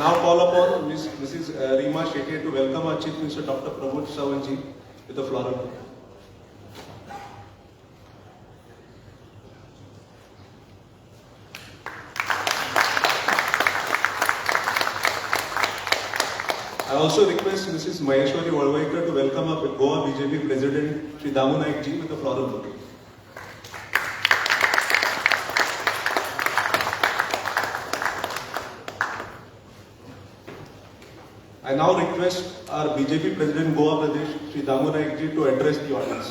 now call upon Mrs. Reema Shetty to welcome our Chief Minister Dr. Pramod Sawant with the floral bouquet. I also request Mrs. Maheshwari Valvaikar to welcome our Goa BJP President Shri Damu Naik ji with the floral bouquet. I now request our BJP President Goa Pradesh Shri Damu Naik ji to address the audience.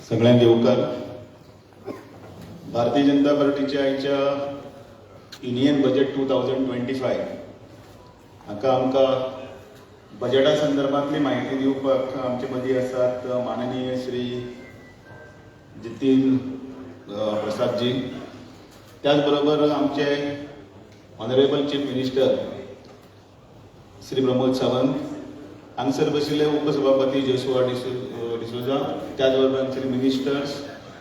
सगळ्यांना येवकार. भारतीय जनता पार्टीच्या आयच्या union budget 2025 हाका आमकां बजेटा संदर्भांतली माहिती दिवपाक आमचे मदीं आसात माननीय श्री जितीन प्रसाद जी, त्याच बरोबर आमचे honourable chief minister Shri Pramod Sawant, हांगसर बशिल्ले उपसभापती जोशुआ डिसोजा, त्याच बरोबर हांगसर मिनिस्टर्स,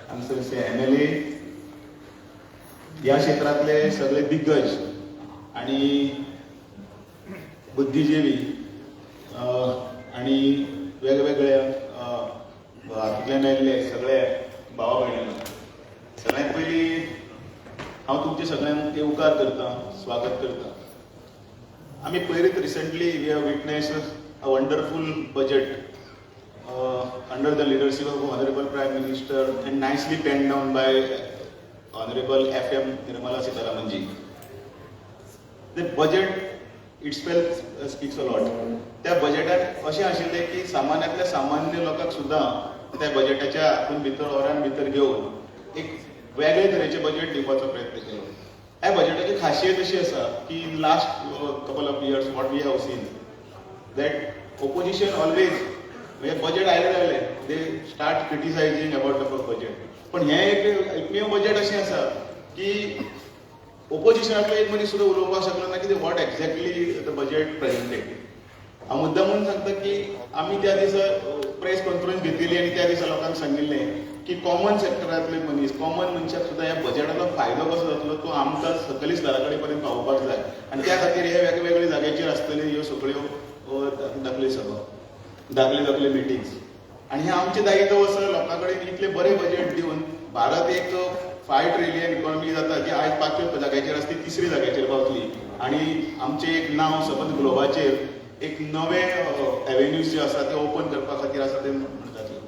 हांगसरचे MLA, या क्षेत्रातले सगळे दिग्गज आणि बुद्धिजीवी आणि वेगवेगळ्या हातूंतल्यान आयिल्ले सगळे भाव भयणी, सगळ्यांत पयलीं हांव तुमचे सगळ्यांक येवकार करता, स्वागत करता. आमी पयलींच recently we have witness a wonderful budget under the leadership of honourable prime minister and nicely pen down by Honorable FM Nirmala Sitharaman ji. The budget itself speaks a lot. त्या बजेटात अशें आशिल्लें की सामान्यांतल्या सामान्य लोकांक सुद्दां त्या बजेटाच्या हातून भितर ओरान भितर घेवन एक वेगळे तरेचे बजेट दिवपाचो प्रयत्न केलो. ह्या बजेटाची खासियत अशी आसा की in last couple of years what we have seen that opposition always म्हणजे बजेट आयले they start criticising about the budget. पण हे एकमेव बजेट अशें आसा की ओपोजिशनांतलो एक मनीस सुद्दां उलोवपाक शकलो ना की what exactly the budget presented. हांव मुद्दामून सांगता की आमी त्या दिसा प्रेस कॉन्फरन्स घेतिल्ली आनी त्या दिसा लोकांक सांगिल्लें की कॉमन सेक्टरांतले मनीस, कॉमन मनशाक सुद्दां ह्या बजेटाचो फायदो कसो जातलो तो आमकां सकली स्तरा कडेन पर्यंत पावोवपाक जाय आनी त्या खातीर हे वेगवेगळे जाग्याचेर आसतल्यो ह्यो सगळ्यो दाखले मिटिंग्स आणि हे आमचे दायित्व आसा लोकां कडेन इतले बरे बजेट दिवन भारत एक 5 ट्रिलियन इकॉनॉमी जाता जी आयज 5व्या जाग्याचेर आसा ती 3री जाग्याचेर पावतली आणि आमचे एक नांव सबंद ग्लोबाचेर एक नवे एवेन्यूज जे आसा ते ओपन करपा खातीर आसा ते जातले.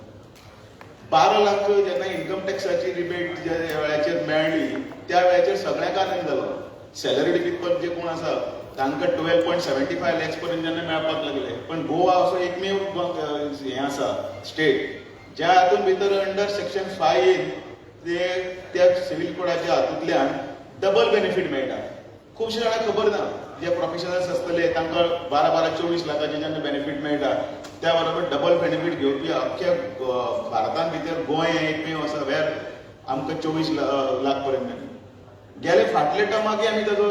12 लाख जेन्ना इन्कम टॅक्साची रिबेट ज्या वेळाचेर मेळ्ळी त्या वेळाचेर सगळ्यांक आनंद जालो. सॅलरीड पीपल जे कोण आसा तांकां 12.75 लॅक्स पर्यंत जेन्ना मेळपाक लागले. पण गोवा असो एकमेव हें आसा स्टेट ज्या हातून भितर अंडर सेक्शन 5 त्या सिव्हिल कोडाच्या हातूंतल्यान डबल बेनिफीट मेळटा. खुबशे जाणांक खबर ना, जे प्रोफेशनल्स आसतले तांकां 12-24 लाखाचे जेन्ना बेनिफीट मेळटा त्या बरोबर डबल बेनिफीट घेवपी अख्ख्या भारतांत भितर गोंय हें एकमेव आसा वेर आमकां 24 लाख पर्यंत मेळटा. गेले फाटले टर्माकय आमी ताजो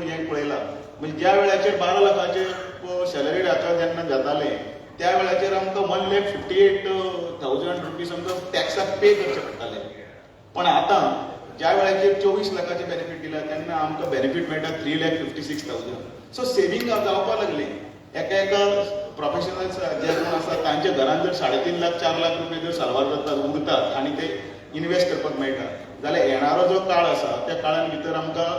हें पळयलां. म्हणजे ज्या वेळाचेर 12 लाखाचे सॅलरीड हाका जेन्ना जाताले त्या वेळाचेर आमकां 1,58,000 रुपीज आमकां टॅक्साक पे करचे पडटाले. पण आतां ज्या वेळाचेर 24 लाखाचे बेनिफीट दिला तेन्ना आमकां बेनिफीट मेळटा 3,56,000. सो सेविंग जावपाक लागली. एका प्रोफेशनल्स जे कोण आसा तांच्या घरांत जर 3.5 लाख 4 लाख रुपये जर साल्वार जातात उरतात आनी ते इन्वेस्ट करपाक मेळटा जाल्यार येणारो जो काळ आसा त्या काळान भितर आमकां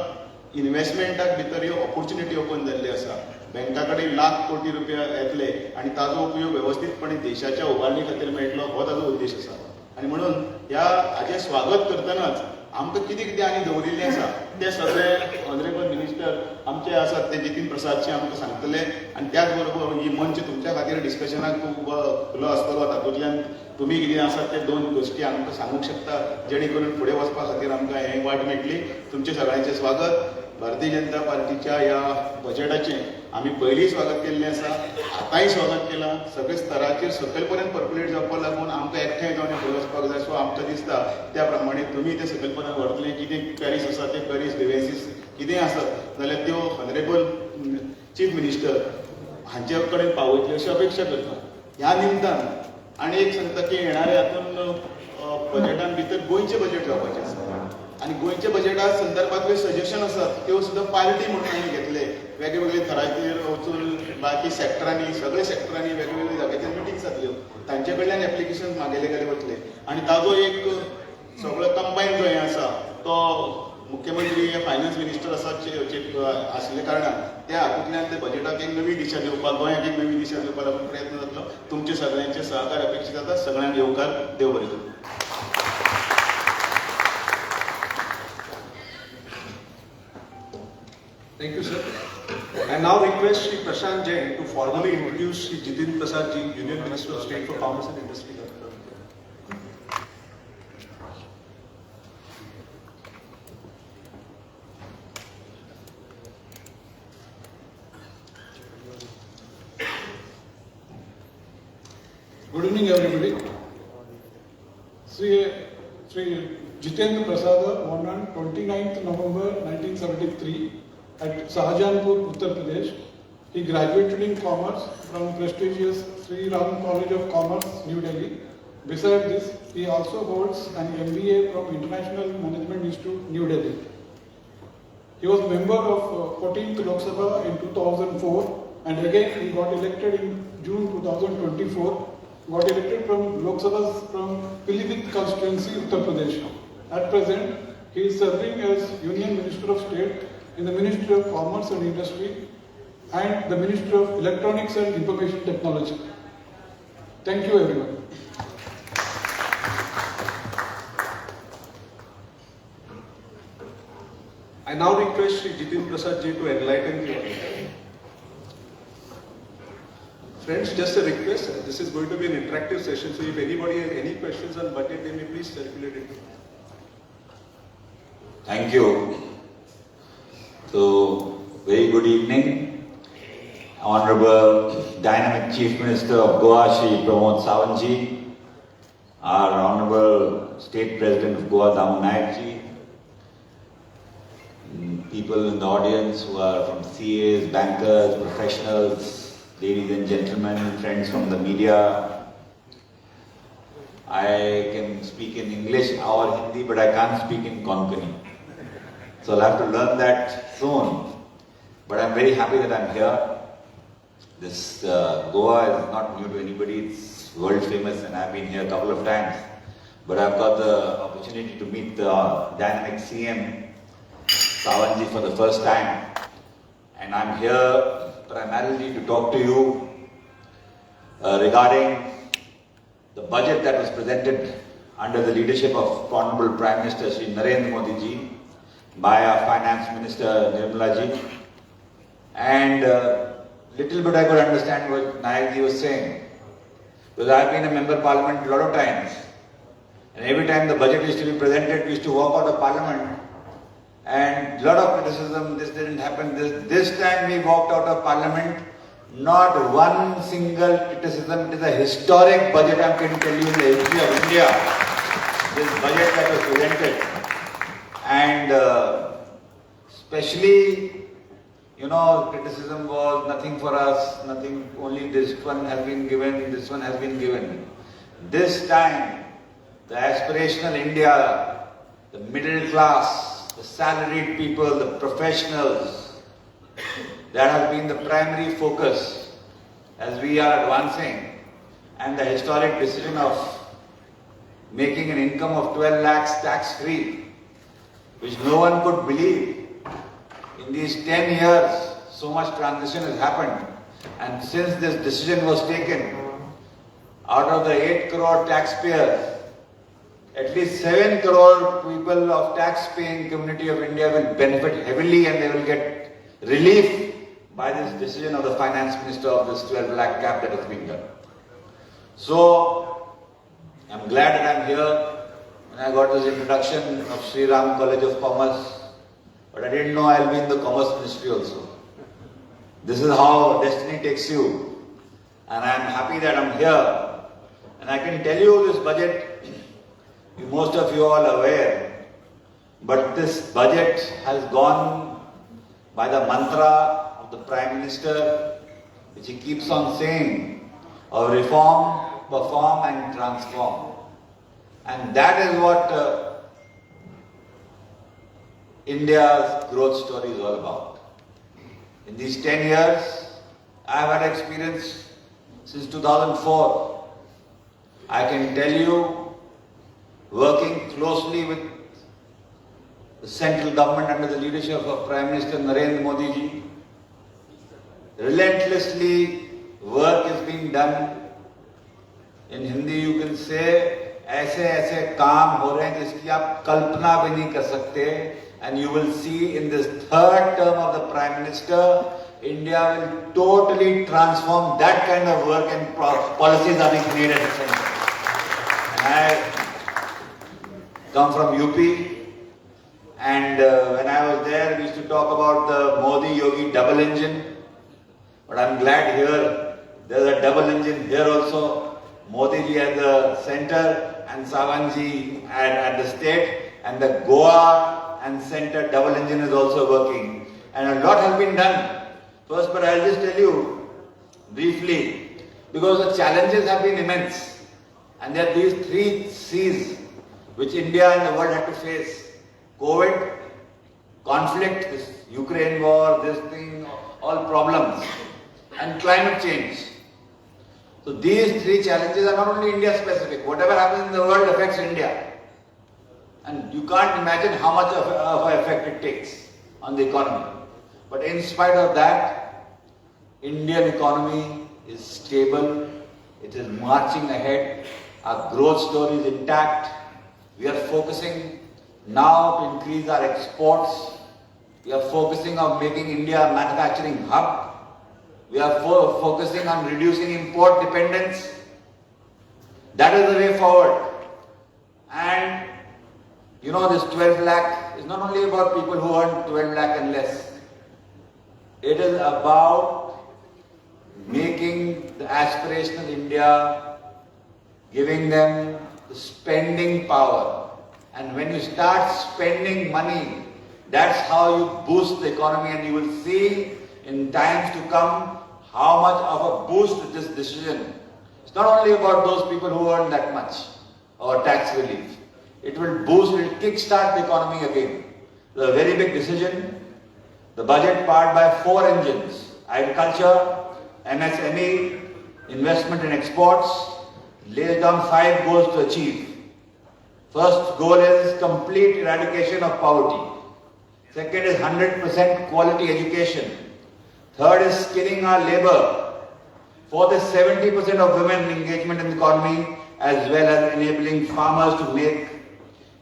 इन्वेस्टमेंटाक भितर ह्यो ऑपॉर्च्युनिटी ओपन जाल्ली आसा. बँका कडेन लाख कोटी रुपया येतले आनी ताजो उपयोग वेवस्थीतपणे देशाच्या उभारणी खातीर मेळटलो हो ताजो उद्देश आसा. आनी म्हणून ह्या हाचें स्वागत करतनाच आमकां कितें कितें आनी दवरिल्लें आसा तें सगळें ऑनरेबल मिनिस्टर आमचे आसात ते जितीन प्रसादजी आमकां सांगतले. आनी त्याच बरोबर ही मंच तुमच्या खातीर डिस्कशनाक खूब खुलो आसतलो. तातूंतल्यान तुमी कितें आसात ते 2 गोश्टी आमकां सांगूंक शकता जेणे करून फुडें वचपा खातीर आमकां हें वाट मेळटली. तुमचे सगळ्यांचें स्वागत. भारतीय जनता पार्टीच्या ह्या बजेटाचें आमी पयलीं स्वागत केल्लें आसा, आतांय स्वागत केलां. सगळे स्तराचेर सकयल पर्यंत पर्कुलेट जावपाक लागून आमकां एकठांय जावन फुडें वचपाक जाय. सो आमकां दिसता त्या प्रमाणे तुमी ते सकयल पर्यंत व्हरतले. कितें क्वेरीज आसा ते क्वेरीज ग्रिव्हन्सीस कितें आसत जाल्यार त्यो ऑनरेबल चीफ मिनिस्टर हांचे कडेन पावयतले अशी अपेक्षा करता. ह्या निमतान आनी एक सांगता की येणाऱ्या हातून बजेटान भितर गोंयचें बजेट जावपाचें आसा. आणि गोंयच्या बजेटा संदर्भातले सजेशन आसात त्यो सुद्दां पार्टी म्हणून आमी घेतले. वेगवेगळे थरांचेर वचून बाकी सेक्टरांनी सगळे सेक्टरांनी वेगवेगळे जाग्याचेर मिटिंग्स जातल्यो. तांचे कडल्यान एप्लिकेशन मागयले गेले वतले आनी ताजो एक सगळो कंबायन जो हें आसा तो मुख्यमंत्री फायनान्स मिनिस्टर आशिल्ल्या कारणान त्या हातूंतल्यान ते बजेटाक एक नवी दिशा दिवपाक गोंयाक एक नवी दिशा दिवपाक लागून प्रयत्न जातलो. तुमचे सगळ्यांचे सहकार अपेक्षीत आसा. सगळ्यांक येवकार. देव बरें करूं. Thank you, sir. I now request Shri Prashant Jain to formally introduce Shri Jitin Prasad Ji, Union Minister of State for Commerce and Industry. Good evening, everybody. Sri Jitendra Prasad, born on 29th November 1973 at Shahjahanpur, Uttar Pradesh. He graduated in commerce from prestigious Sri Ram College of Commerce, New Delhi. Besides this, he also holds an MBA from International Management Institute, New Delhi. He was member of 14th Lok Sabha in 2004 and again he got elected in June 2024. Got elected from Lok Sabha from Pilibhit constituency, Uttar Pradesh. At present, he is serving as Union Minister of State in the Ministry of Commerce and Industry and the Ministry of Electronics and Information Technology. Thank you, everyone. I now request Shri Jitin Prasad Ji to enlighten the audience. Friends, just a request, this is going to be an interactive session, so if anybody has any questions on budget, they may please circulate it. Thank you. So, very good evening. Honorable Dynamic Chief Minister of Goa, Shri Pramod Sawant Ji, our Honorable State President of Goa, Damu Naik Ji, people in the audience who are from CAs, bankers, professionals, ladies and gentlemen, friends from the media. I can speak in English or Hindi, but I can't speak in Konkani. So I'll have to learn that soon. But I'm very happy that I'm here. This Goa is not new to anybody. It's world famous and I've been here a couple of times. But I've got the opportunity to meet the dynamic CM, Sawant Ji, for the first time. And I'm here primarily to talk to you regarding the budget that was presented under the leadership of Honorable Prime Minister Shri Narendra Modi Ji by our Finance Minister Nirmala Ji. And little bit I could understand what Nayak Ji was saying, because I've been a member of Parliament a lot of times, and every time the budget used to be presented, we used to walk out of Parliament and a lot of criticism, this didn't happen. This time we walked out of Parliament, not one single criticism. It is a historic budget, I can tell you, in the history of India, this budget that was presented. And especially, criticism was nothing for us, nothing, only this one has been given, this one has been given. This time, the aspirational India, the middle class, the salaried people, the professionals, that has been the primary focus as we are advancing, and the historic decision of making an income of 12 lakhs tax-free, which no one could believe. In these 10 years, so much transition has happened, and since this decision was taken, out of the 8 crore taxpayers, at least 7 crore people of tax-paying community of India will benefit heavily and they will get relief by this decision of the Finance Minister of this 12 lakh cap that has been done. So, I'm glad that I'm here. When I got this introduction of Sri Ram College of Commerce, but I didn't know I'll be in the Commerce Ministry also. This is how destiny takes you. And I'm happy that I'm here. And I can tell you this budget, most of you all are aware, but this budget has gone by the mantra of the Prime Minister, which he keeps on saying, of reform, perform and transform. And that is what India's growth story is all about. In these 10 years, I have had experience since 2004. I can tell you, working closely with the central government under the leadership of Prime Minister Narendra Modi ji, relentlessly work is being done. In Hindi you can say, ऐसे ऐसे काम हो रहे हैं जिसकी आप कल्पना भी नहीं कर सकते. And you will see in this third term of the Prime Minister, India will totally transform. That kind of work and policies are being made at the center. And I come from UP, and when I was there, we used to talk about the Modi-Yogi double engine. But I'm glad here, there's a double engine here also. Modi ji at the center and Sawant ji at the state, and the Goa and center double engine is also working. And a lot has been done. First, but I'll just tell you briefly, because the challenges have been immense. And there are these 3 C's which India and the world had to face. COVID, conflict, this Ukraine war, this thing, all problems, and climate change. So these 3 challenges are not only India specific. Whatever happens in the world affects India. And you can't imagine how much of an effect it takes on the economy. But in spite of that, Indian economy is stable. It is marching ahead. Our growth story is intact. We are focusing now to increase our exports. We are focusing on making India a manufacturing hub. We are focusing on reducing import dependence. That is the way forward. And you know, this 12 lakh is not only about people who earn 12 lakh and less. It is about making the aspirational India, giving them the spending power. And when you start spending money, that's how you boost the economy, and you will see in times to come how much of a boost this decision. It's not only about those people who earn that much or tax relief. It will boost, it will kickstart the economy again. It's a very big decision. The budget powered by 4 engines: agriculture, MSME, investment and exports, lays down 5 goals to achieve. First goal is complete eradication of poverty. Second is 100% quality education. Third is skilling our labor. Fourth is 70% of women engagement in the economy, as well as enabling farmers to make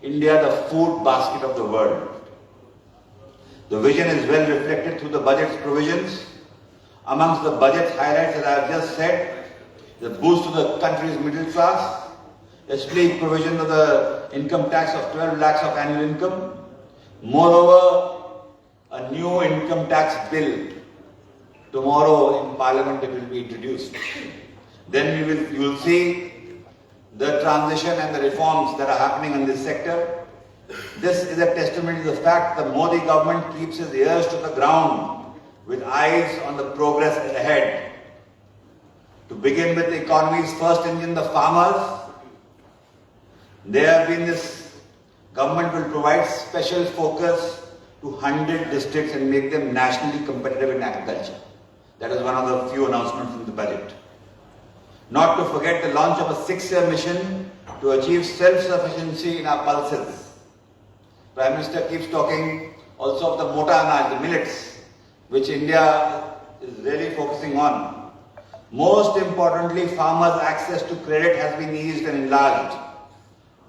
India the food basket of the world. The vision is well reflected through the budget's provisions. Amongst the budget's highlights, as I have just said, the boost to the country's middle class, especially provision of the income tax of 12 lakhs of annual income. Moreover, a new income tax bill. Tomorrow in Parliament it will be introduced. Then you will see the transition and the reforms that are happening in this sector. This is a testimony to the fact the Modi government keeps its ears to the ground with eyes on the progress ahead. To begin with the economy's first engine, the farmers, this government will provide special focus to 100 districts and make them nationally competitive in agriculture. That is one of the few announcements in the budget. Not to forget the launch of a 6-year mission to achieve self-sufficiency in our pulses. Prime Minister keeps talking also of the mota anaj, the millets, which India is really focusing on. Most importantly, farmers' access to credit has been eased and enlarged.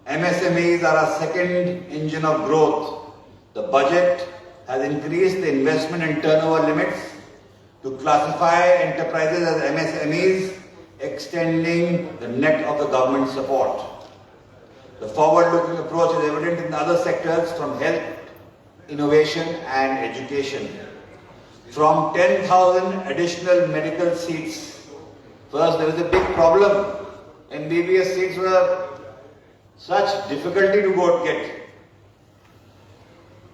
MSMEs are our second engine of growth. The budget has increased the investment and turnover limits to classify enterprises as MSMEs, extending the net of the government support. The forward-looking approach is evident in other sectors from health, innovation and education. From 10,000 additional medical seats, first there was a big problem. MBBS seats were such difficulty to get.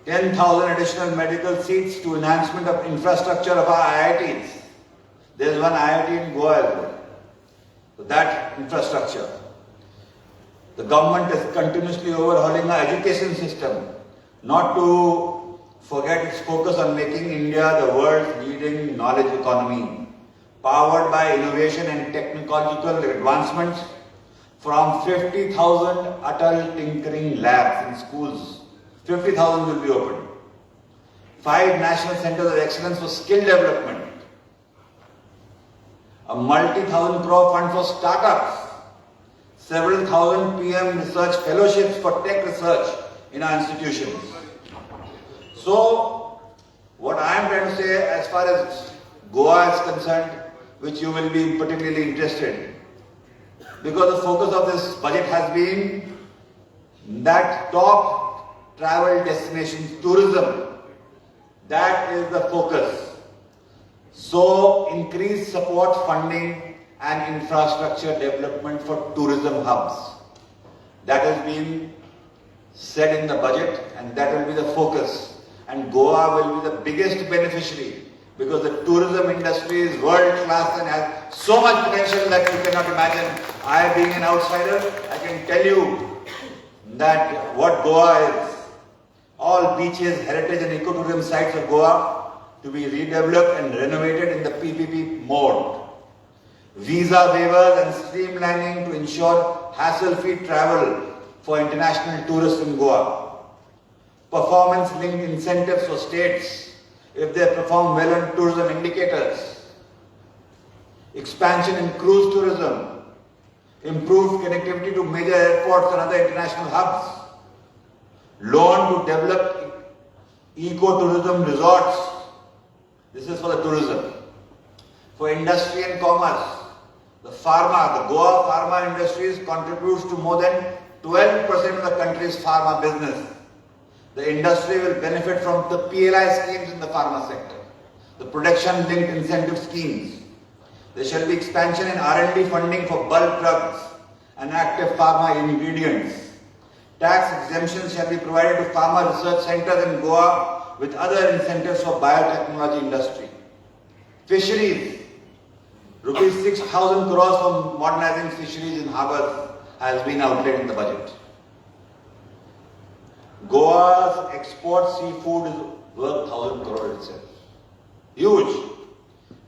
10,000 additional medical seats to enhancement of infrastructure of our IITs. There is one IIT in Goa as well. So that infrastructure. The government is continuously overhauling our education system, not to forget its focus on making India the world's leading knowledge economy, powered by innovation and technological advancements. From 50,000 Atal Tinkering Labs in schools, 50,000 will be opened. 5 national centers of excellence for skill development. A multi-thousand crore fund for startups. Several thousand PM research fellowships for tech research in our institutions. So, what I am trying to say as far as Goa is concerned, which you will be particularly interested, because the focus of this budget has been that top travel destinations, tourism, that is the focus. So, increased support funding and infrastructure development for tourism hubs. That has been said in the budget, and that will be the focus. And Goa will be the biggest beneficiary because the tourism industry is world class and has so much potential that you cannot imagine. I, being an outsider, I can tell you that what Goa is. All beaches, heritage and ecotourism sites of Goa to be redeveloped and renovated in the PPP mode. Visa waivers and streamlining to ensure hassle-free travel for international tourists in Goa. Performance-linked incentives for states if they perform well on tourism indicators. Expansion in cruise tourism. Improved connectivity to major airports and other international hubs. Loan to develop ecotourism resorts. This is for the tourism. For industry and commerce, the Goa pharma industries contributes to more than 12% of the country's pharma business. The industry will benefit from the PLI schemes in the pharma sector, the production-linked incentive schemes. There shall be expansion in R&D funding for bulk drugs and active pharma ingredients. Tax exemptions shall be provided to pharma research centers in Goa with other incentives for biotechnology industry. Fisheries, rupees 6,000 crores for modernizing fisheries in harbors has been outlaid in the budget. Goa's export seafood is worth 1,000 crores itself. Huge.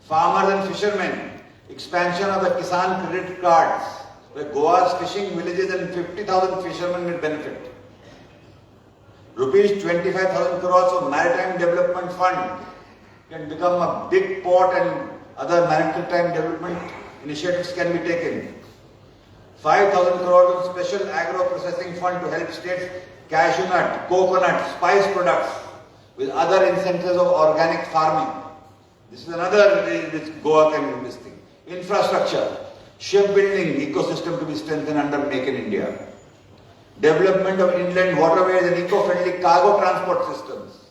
Farmers and fishermen, expansion of the Kisan credit cards, where Goa's fishing villages and 50,000 fishermen will benefit. Rupees 25,000 crores for Maritime Development Fund can become a big port and other maritime development initiatives can be taken. 5,000 crores on Special Agro Processing Fund to help states cashew nut, coconut, spice products with other incentives of organic farming. This is another way which Goa can do this thing. Infrastructure, shipbuilding ecosystem to be strengthened under Make in India. Development of inland waterways and eco-friendly cargo transport systems.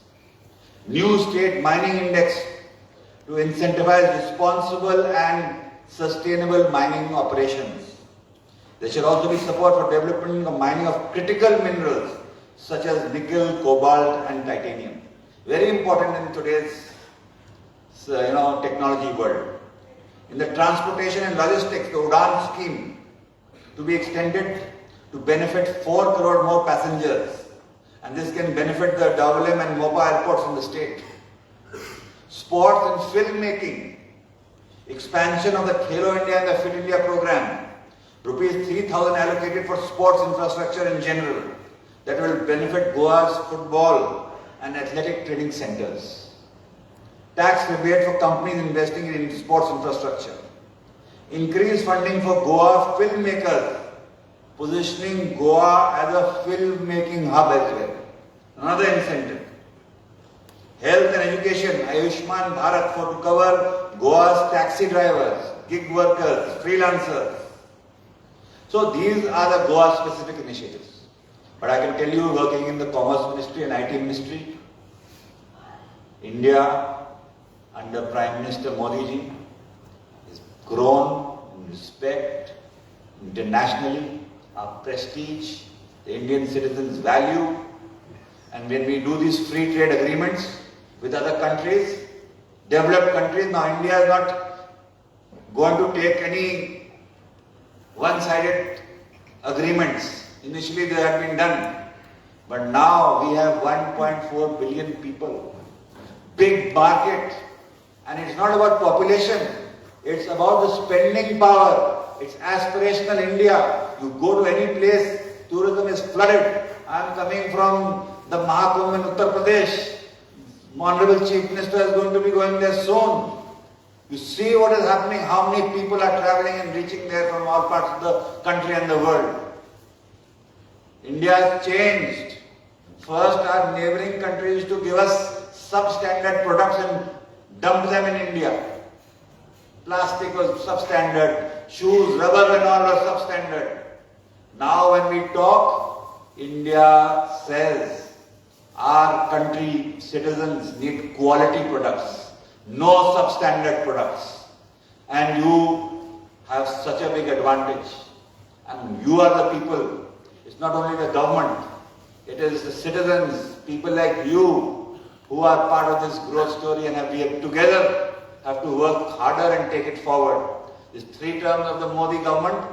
New state mining index to incentivize responsible and sustainable mining operations. There should also be support for development of mining of critical minerals such as nickel, cobalt and titanium. Very important in today's technology world. In the transportation and logistics, the UDAN scheme to be extended to benefit 4 crore more passengers, and this can benefit the Davalem and Mopa airports in the state. Sports and filmmaking, expansion of the Khelo India and the Fit India program, rupees 3,000 allocated for sports infrastructure in general that will benefit Goa's football and athletic training centers. Tax rebate for companies investing in sports infrastructure. Increased funding for Goa filmmakers, positioning Goa as a filmmaking hub as well. Another incentive. Health and education, Ayushman Bharat to cover Goa's taxi drivers, gig workers, freelancers. So these are the Goa specific initiatives. But I can tell you, working in the Commerce Ministry and IT Ministry, India under Prime Minister Modi ji has grown in respect internationally, our prestige, the Indian citizens value, and when we do these free trade agreements with other countries, developed countries, now India is not going to take any one-sided agreements. Initially they have been done. But now we have 1.4 billion people, big market, and it's not about population, it's about the spending power, it's aspirational India. You go to any place, tourism is flooded. I am coming from the Mahakumbh in Uttar Pradesh. Honorable Chief Minister is going to be going there soon. You see what is happening, how many people are traveling and reaching there from all parts of the country and the world. India has changed. First, our neighboring countries used to give us substandard products and dump them in India. Plastic was substandard, shoes, rubber and all were substandard. Now when we talk, India says our country citizens need quality products, no substandard products. And you have such a big advantage. And you are the people. It's not only the government, it is the citizens, people like you who are part of this growth story, and we have together have to work harder and take it forward. These 3 terms of the Modi government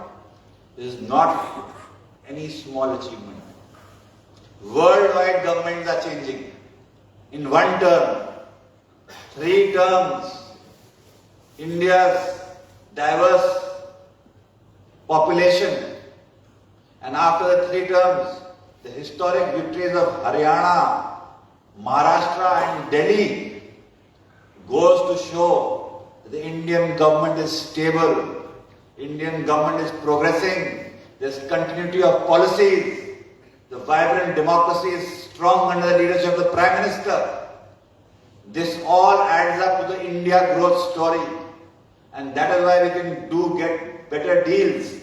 is not any small achievement. Worldwide governments are changing. In 1 term, 3 terms, India's diverse population, and after the 3 terms, the historic victories of Haryana, Maharashtra and Delhi goes to show that the Indian government is stable, Indian government is progressing, there's continuity of policies, the vibrant democracy is strong under the leadership of the Prime Minister. This all adds up to the India growth story, and that is why we can get better deals.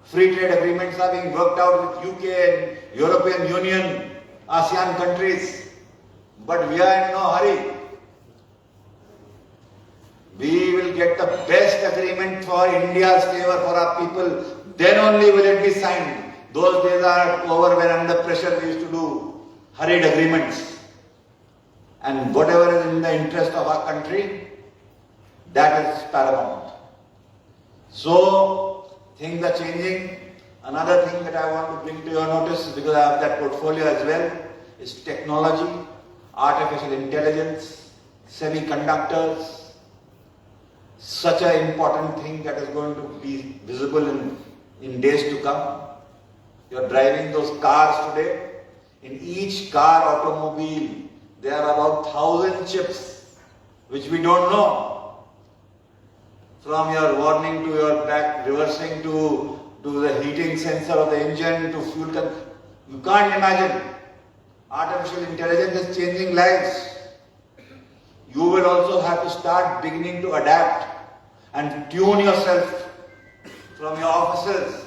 Free trade agreements are being worked out with UK and European Union, ASEAN countries, but we are in no hurry. We will get the best agreement for India's favor, for our people, then only will it be signed. Those days are over when under pressure we used to do hurried agreements. And whatever is in the interest of our country, that is paramount. So, things are changing. Another thing that I want to bring to your notice, because I have that portfolio as well, is technology, artificial intelligence, semiconductors. Such an important thing that is going to be visible in days to come. You are driving those cars today. In each car, automobile, there are about 1,000 chips, which we don't know. From your warning to your back reversing to the heating sensor of the engine to fuel you can't imagine. Artificial intelligence is changing lives. You will also have to start beginning to adapt and tune yourself from your offices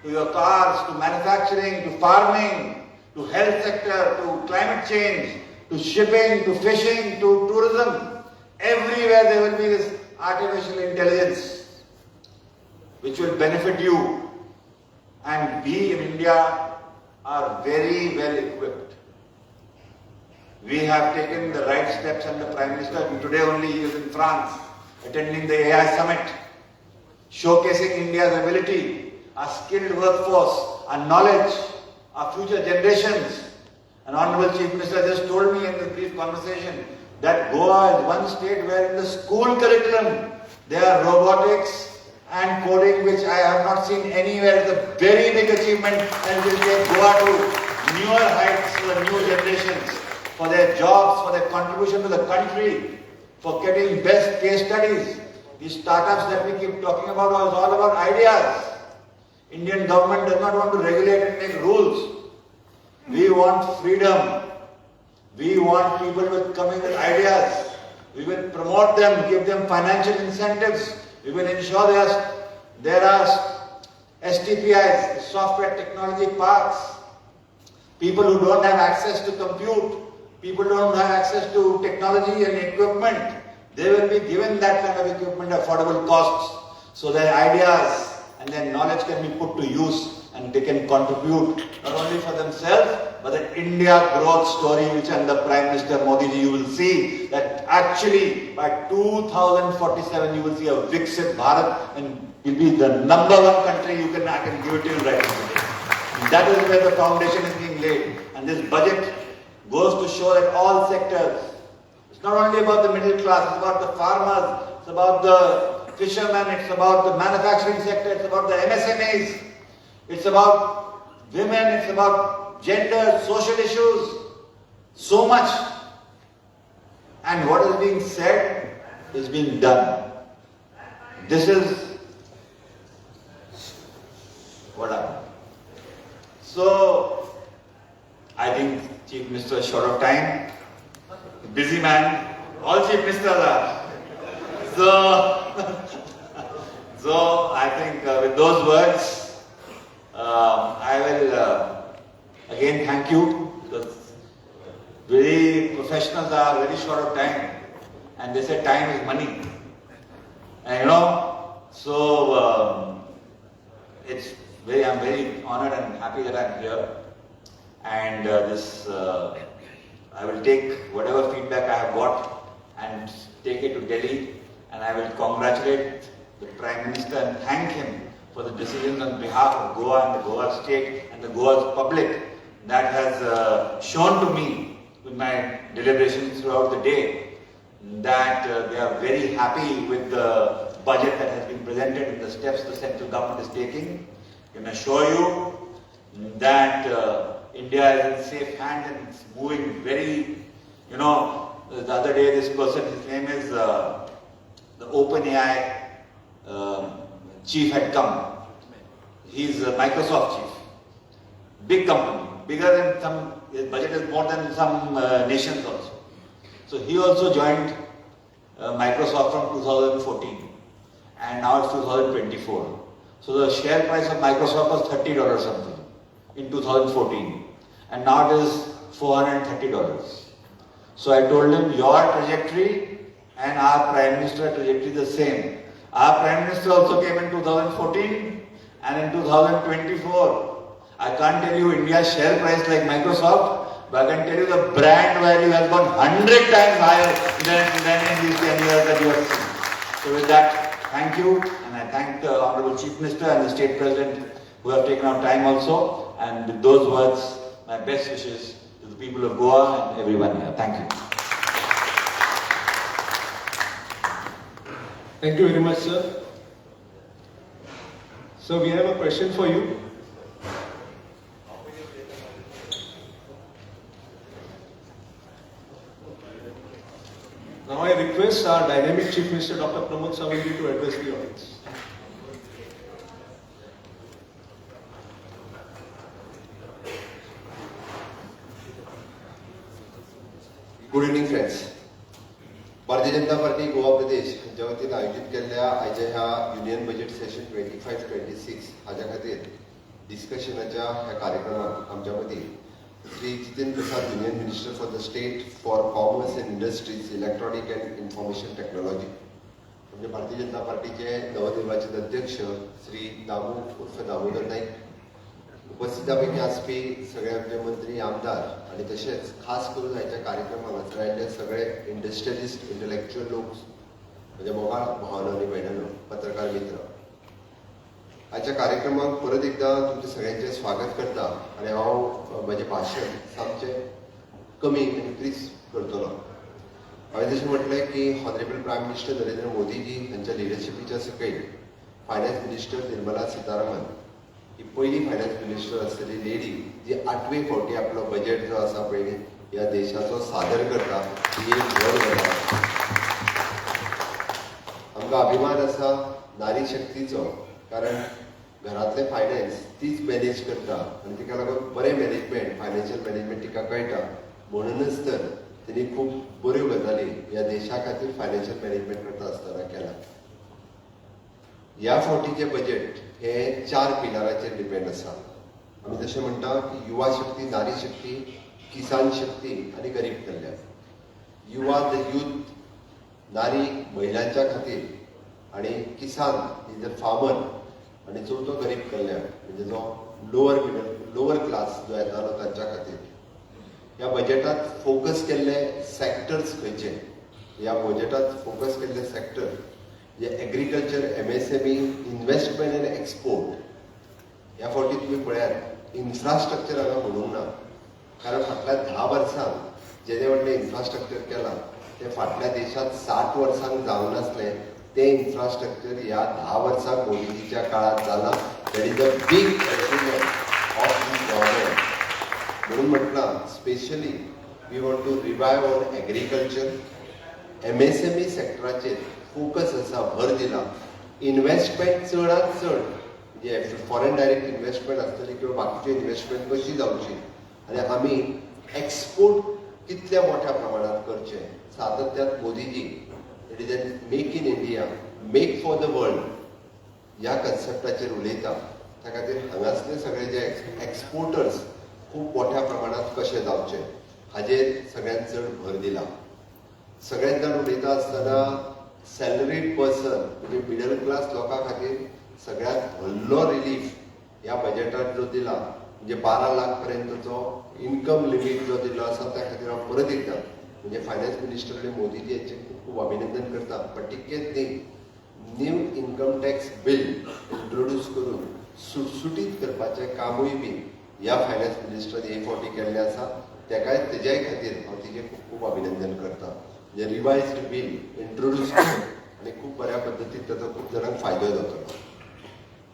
to your cars, to manufacturing, to farming, to health sector, to climate change, to shipping, to fishing, to tourism. Everywhere there will be this artificial intelligence which will benefit you. And we in India are very well equipped. We have taken the right steps, and the Prime Minister today only he is in France attending the AI summit, showcasing India's ability, our skilled workforce, our knowledge, our future generations. An Honorable Chief Minister just told me in this brief conversation that Goa is one state where in the school curriculum there are robotics and coding, which I have not seen anywhere. It's a very big achievement, and will take Goa to newer heights for the new generations, for their jobs, for their contribution to the country, for getting best case studies. These startups that we keep talking about is all about ideas. Indian government does not want to regulate and make rules. We want freedom. We want people with coming with ideas. We will promote them, give them financial incentives. We will ensure there are STPIs, software technology parks. People who don't have access to compute, people who don't have access to technology and equipment, they will be given that kind of equipment at affordable costs, so their ideas and their knowledge can be put to use and they can contribute not only for themselves but the India growth story, which under Prime Minister Modi ji you will see that actually by 2047 you will see a Viksit Bharat and will be the #1 country I can give it to you right now. That is where the foundation is being laid. And And this budget goes to show that all sectors, it's not only about the middle class, it's about the farmers, it's about the fishermen, it's about the manufacturing sector, it's about the MSMEs, it's about women, it's about gender, social issues, so much. And what is being said is being done. This is what happened. So, I think Chief Minister is short of time, busy man, all Chief Ministers are. So I think with those words, I will again thank you, because very professionals are very short of time, and they say time is money. And so I'm very honored and happy that I'm here. And I will take whatever feedback I have got and take it to Delhi, and I will congratulate the Prime Minister and thank him for the decisions on behalf of Goa and the Goa state and the Goa's public that has shown to me with my deliberations throughout the day that they are very happy with the budget that has been presented and the steps the central government is taking. I can assure you that India is in safe hands and it's moving very, the other day this person, his name is the OpenAI chief had come. He's a Microsoft chief. Big company, bigger than some, his budget is more than some nations also. So he also joined Microsoft from 2014 and now it's 2024. So the share price of Microsoft was $30 something in 2014 and now it is $430. So I told him, your trajectory and our Prime Minister trajectory is the same. Our Prime Minister also came in 2014 and in 2024. I can't tell you India's share price like Microsoft, but I can tell you the brand value has gone 100 times higher than in these 10 years that you have seen. So with that, thank you, and I thank the Honorable Chief Minister and the State President who have taken out time also. And with those words, my best wishes to the people of Goa and everyone here. Thank you. Thank you very much, sir. So we have a question for you. Now I request our dynamic Chief Minister Dr. Pramod Samantha to address the audience. Good evening friends. Bharatiya Janata party Goa प्रदेश हांच्या वतीन आयोजित केल्ल्या आयच्या ह्या union budget session 25-26 हाच्या खातीर डिस्कशनाच्या ह्या कार्यक्रमात आमच्या मदीं Shri Jitendra Prasad, union minister for the state for commerce and industries, electronic and information technology, म्हणजे भारतीय जनता पार्टीचे नवनिर्वाचित अध्यक्ष श्री दामू उर्फ दामोदर नाईक, उपस्थितांपैकी आसपी सगळे आमचे मंत्री, आमदार आणि तसेच खास करून ह्याच्या कार्यक्रमाक हांगासर आयिल्ले सगळे इंडस्ट्रियलिस्ट, इंटलेक्च्युअल लोक, म्हणजे मोगाळ भावनो आनी भयणांनो, पत्रकार मित्र, आजच्या कार्यक्रमाक परत एकदा तुमचे सगळ्यांचे स्वागत करता. आणि हांव म्हजें भाशण सामकें कमी आनी क्रिस्प करतलो. हांवें जशें म्हटलें की ऑनरेबल प्रायम मिनिस्टर नरेंद्र मोदीजी हांच्या लिडरशिपीच्या सकयल फायनान्स मिनिस्टर निर्मला सीतारामन ही पहिली फायनान्स मिनिस्टर आसलेली लेडी जी 8वे फावटी आपलो बजेट जो आसा पळय ह्या देशाचो सादर करता, ही एक व्हड गजाल. आमकां अभिमान आसा नारी शक्तीचो, कारण घरातले फायनान्स तीच मॅनेज करता आनी तिका लागून बरें मॅनेजमेंट, फायनान्शियल मॅनेजमेंट तिका कळटा. म्हणूनच तर तिणी खूब बऱ्यो गजाली ह्या देशा खातीर फायनान्शियल मॅनेजमेंट करता आसतना केला. ह्या फावटीचें बजेट हे 4 पिलराचेर डिपेंड आसा. आमी जशें म्हणटा की युवा शक्ती, नारी शक्ती, किसान शक्ती आनी गरीब कल्याण. युवा द यूथ, नारी महिलांच्या खातीर, आनी किसान इज द फार्मर, आनी चवथो गरीब कल्याण म्हणजे जो लोअर क्लास जो येतालो तांच्या खातीर. ह्या बजेटांत फोकस केल्ले सॅक्टर्स खंयचे? ह्या बजेटांत फोकस केल्ले सॅक्टर जे एग्रीकल्चर, MSME, इन्व्हेस्टमेंट आनी एक्सपोर्ट. ह्या फावटी तुम्ही पळयात इन्फ्रास्ट्रक्चर हांगा म्हणूंक ना, कारण फाटल्या 10 वर्सांक जेणे व्हडलें इन्फ्रास्ट्रक्चर केलां ते फाटल्या देशात 60 वर्सांक जावं नासलें ते इन्फ्रास्ट्रक्चर ह्या 10 वर्सांक मोदीजीच्या काळात जालां. दॅट इज अ बीग अचिवमेंट ऑफ दीस गव्हर्मेंट. म्हणून म्हटलां specially we want to revive on agriculture. MSME सेक्टराचेर फोकस आसा, भर दिला. इन्व्हेस्टमेंट चडांत चड म्हणजे फॉरेन डायरेक्ट इन्व्हेस्टमेंट आसतली किंवा बाकीचे इन्व्हेस्टमेंट कशी जावची आनी आमी एक्सपोर्ट कितल्या मोठ्या प्रमाणात करचे. सातत्यात Modiji it is make in India, make for the world ह्या कन्सेप्टाचेर उलयता. त्या खातीर हांगासले सगळे जे एक्सपोर्टर्स खूब मोठ्या प्रमाणात कशे जावचे हाजेर सगळ्यांत चड भर दिला. सगळ्यात जाण उलयता आसतना सॅलरीड पर्सन म्हणजे मिडल क्लास लोकां खातीर सगळ्यात व्हडलो रिलीफ ह्या बजेटात जो दिला म्हणजे 12 लाख पर्यंतचो इन्कम लिमीट जो दिल्लो आसा त्या खातीर हांव परत एकदां म्हणजे फायनान्स मिनिस्टर आनी मोदीजी हांचे खूब खूब अभिनंदन करता. पण तितकेंच न्ही, न्यू इन्कम टॅक्स बील इंट्रोड्यूस करून सुटसुटीत करपाचें कामूय बी ह्या फायनान्स मिनिस्टरान हे फावटी केल्लें आसा. तेज्याय खातीर हांव तिचें खूब खूब अभिनंदन करता. म्हणजे रिवायज्ड बील इंट्रोड्यूस करून आनी खूब बऱ्या पद्दतीन ताचो खूब जाणांक फायदो जातलो.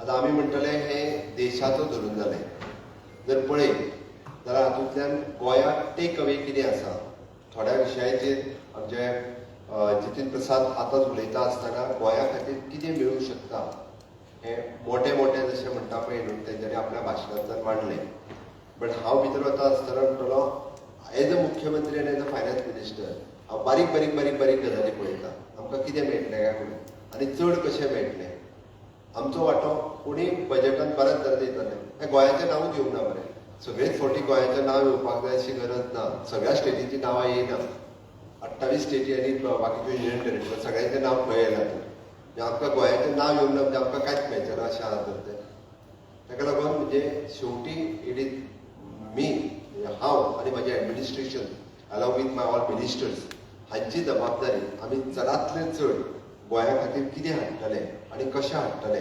आतां आमी म्हणटले हें देशाचो धरून जालें. जर पळयत जाल्यार हातूंतल्यान गोंयाक टेक अवे कितें आसा थोड्या विशयाचेर आमचे जितेंद्र प्रसाद आतांच उलयता आसतना गोंया खातीर कितें मेळूंक शकता हें मोठे मोठे जशें म्हणटा पळय न्हू तेंच्यांनी आपल्या भाशणांतल्यान मांडलें. बट हांव भितर वता आसतना म्हणटलो एज अ मुख्यमंत्री आनी एज अ फायनान्स मिनिस्टर हांव बारीक बारीक बारीक बारीक गजाली पळयता. आमकां कितें मेळटलें काय म्हणून आनी चड कशें मेळटलें. आमचो वांटो कोणी बजेटांत बऱ्याच तरेन दिताले. हें गोंयाचें नांवूच येवंक ना बरें. सगळेच फावटी गोंयाचें नांव येवपाक जाय अशी गरज ना. सगळ्या स्टेटीची नांवां येयना. 28 स्टेटी आनी बाकीच्यो युनियन टेरिटरी सगळ्यांचें नांव खंय येयला तर म्हणजे आमकां गोंयाचें नांव येवंक ना म्हणजे आमकां कांयच मेळचें ना अशें आसा तर तें. ताका लागून म्हणजे शेवटी इट इज मी हांव आनी म्हजें administration along with my all ministers हांची जबाबदारी आमी चडांतले चड गोंया खातीर कितें हाडटले आनी कशें हाडटले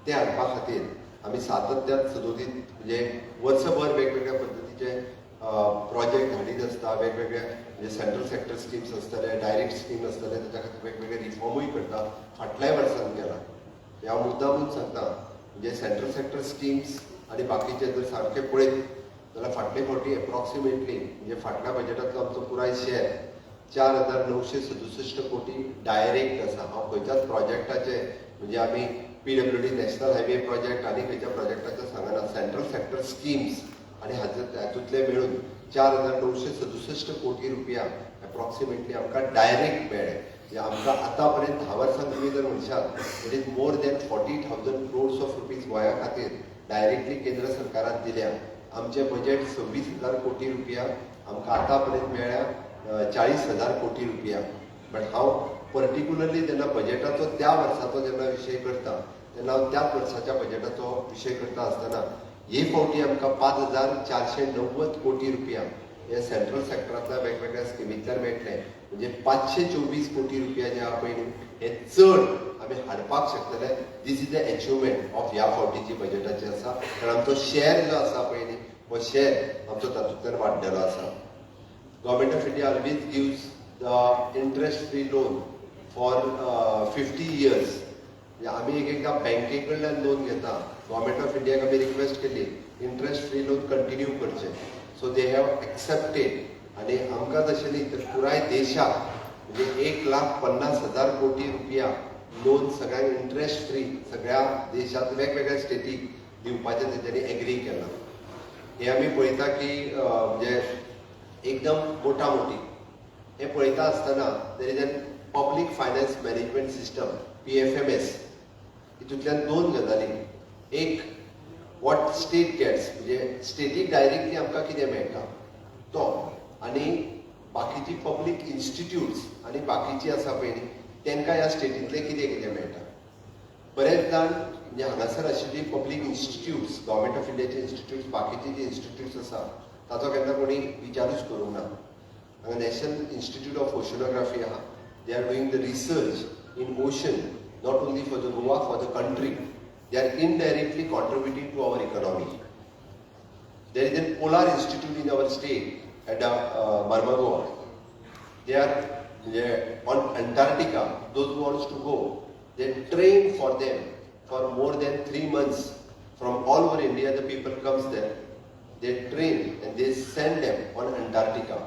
ते हाडपा खातीर आमी सातत्यान सदोदीत म्हणजे वर्सभर वेगवेगळ्या पद्दतीचे प्रोजेक्ट हाडीत आसता. वेगवेगळे म्हणजे सेंट्रल सेक्टर स्किम्स आसतले, डायरेक्ट स्कीम आसतले, ताच्या खातीर वेगवेगळे रिफॉर्मूय करता. फाटल्याय वर्सान केला. हांव मुद्दामून सांगता म्हणजे सेंट्रल सेक्टर स्किम्स आनी बाकीचे जर सारके पळयत जाल्यार फाटले फावटी एप्रॉक्सिमेटली म्हणजे फाटल्या बजेटांतलो आमचो पुराय शेअर 4,967 कोटी डायरेक्ट आसा. हांव खंयच्याच प्रोजेक्टाचे म्हणजे आमी PWD नॅशनल हायवे प्रोजेक्ट आनी खंयच्या प्रोजेक्टाचे सांगना. सेंट्रल सेक्टर स्किम्स आनी हातूंतले मेळून 4,967 कोटी रुपया एप्रॉक्सिमेटली आमकां डायरेक्ट मेळ्ळे. म्हणजे आमकां आतां पर्यंत 10 वर्सां तुमी जर म्हणशात it is more than 40,000 crores of rupees गोंया खातीर डायरेक्टली केंद्र सरकारान दिल्या. आमचें बजेट 26,000 कोटी रुपया आमकां आतां पर्यंत मेळ्ळ्या 40,000 कोटी रुपया. बट हांव पर्टिक्युलरली जेन्ना बजेटाचो त्या वर्साचो जेन्ना विशय करता तेन्ना हांव त्याच वर्साच्या बजेटाचो विशय करता आसतना हे फावटी आमकां 5,490 कोटी रुपया हे सेंट्रल सेक्टरांतल्या वेगवेगळ्या स्किमींतल्यान मेळटले. म्हणजे 524 कोटी रुपया जे आहा पळय हे चड आमी हाडपाक शकतले. This is the achievement of ह्या फावटीची बजेटाची आसा. कारण आमचो शेअर जो आसा पळय न्ही हो शेअर आमचो तातूंतल्यान वाडलेलो आसा. Government of India always gives the interest free loan for 50 years. आमी एकदां बँके कडल्यान लोन घेता. गव्हर्मेंट ऑफ इंडियाक आमी रिक्वेस्ट केली इंटरेस्ट फ्री लोन कंटिन्यू करचे. सो दे हॅव एक्सेप्टेड आनी आमकां तशें न्ही तर पुराय देशाक म्हणजे 1,50,000 कोटी रुपया लोन सगळ्यांक इंटरेस्ट फ्री सगळ्या देशांत वेगवेगळ्या स्टेटीक दिवपाचें तेंच्यांनी एग्री केलां. हे आमी पळयता की म्हणजे एकदम मोठी हे पळयता आसतना there is an public finance management system PFMS. हितूंतल्यान 2 गजाली. एक वॉट स्टेट गेट्स म्हणजे स्टेटीक डायरेक्टली आमकां कितें मेळटा तो आनी बाकीची पब्लीक इन्स्टिट्यूट्स आनी बाकीची आसा पळय न्ही तांकां ह्या स्टेटींतले कितें कितें मेळटा. बरेच जाण म्हणजे हांगासर आशिल्ली पब्लीक इन्स्टिट्यूट्स गव्हर्मेंट ऑफ इंडियाचे इन्स्टिट्यूट्स बाकीचे जे इन्स्टिट्यूट्स आसा ताचो केन्ना कोणी विचारूच करूंक ना. हांगा नॅशनल इन्स्टिट्यूट ऑफ ओशनोग्राफी आहा. They are doing the research in ocean not only for the Goa for the country. They are indirectly contributing to our economy. There is a Polar Institute in our state at Marmagua. They are on Antarctica. Those who wants to go, they train for them for more than 3 months. From all over India, the people comes there. They train and they send them on Antarctica.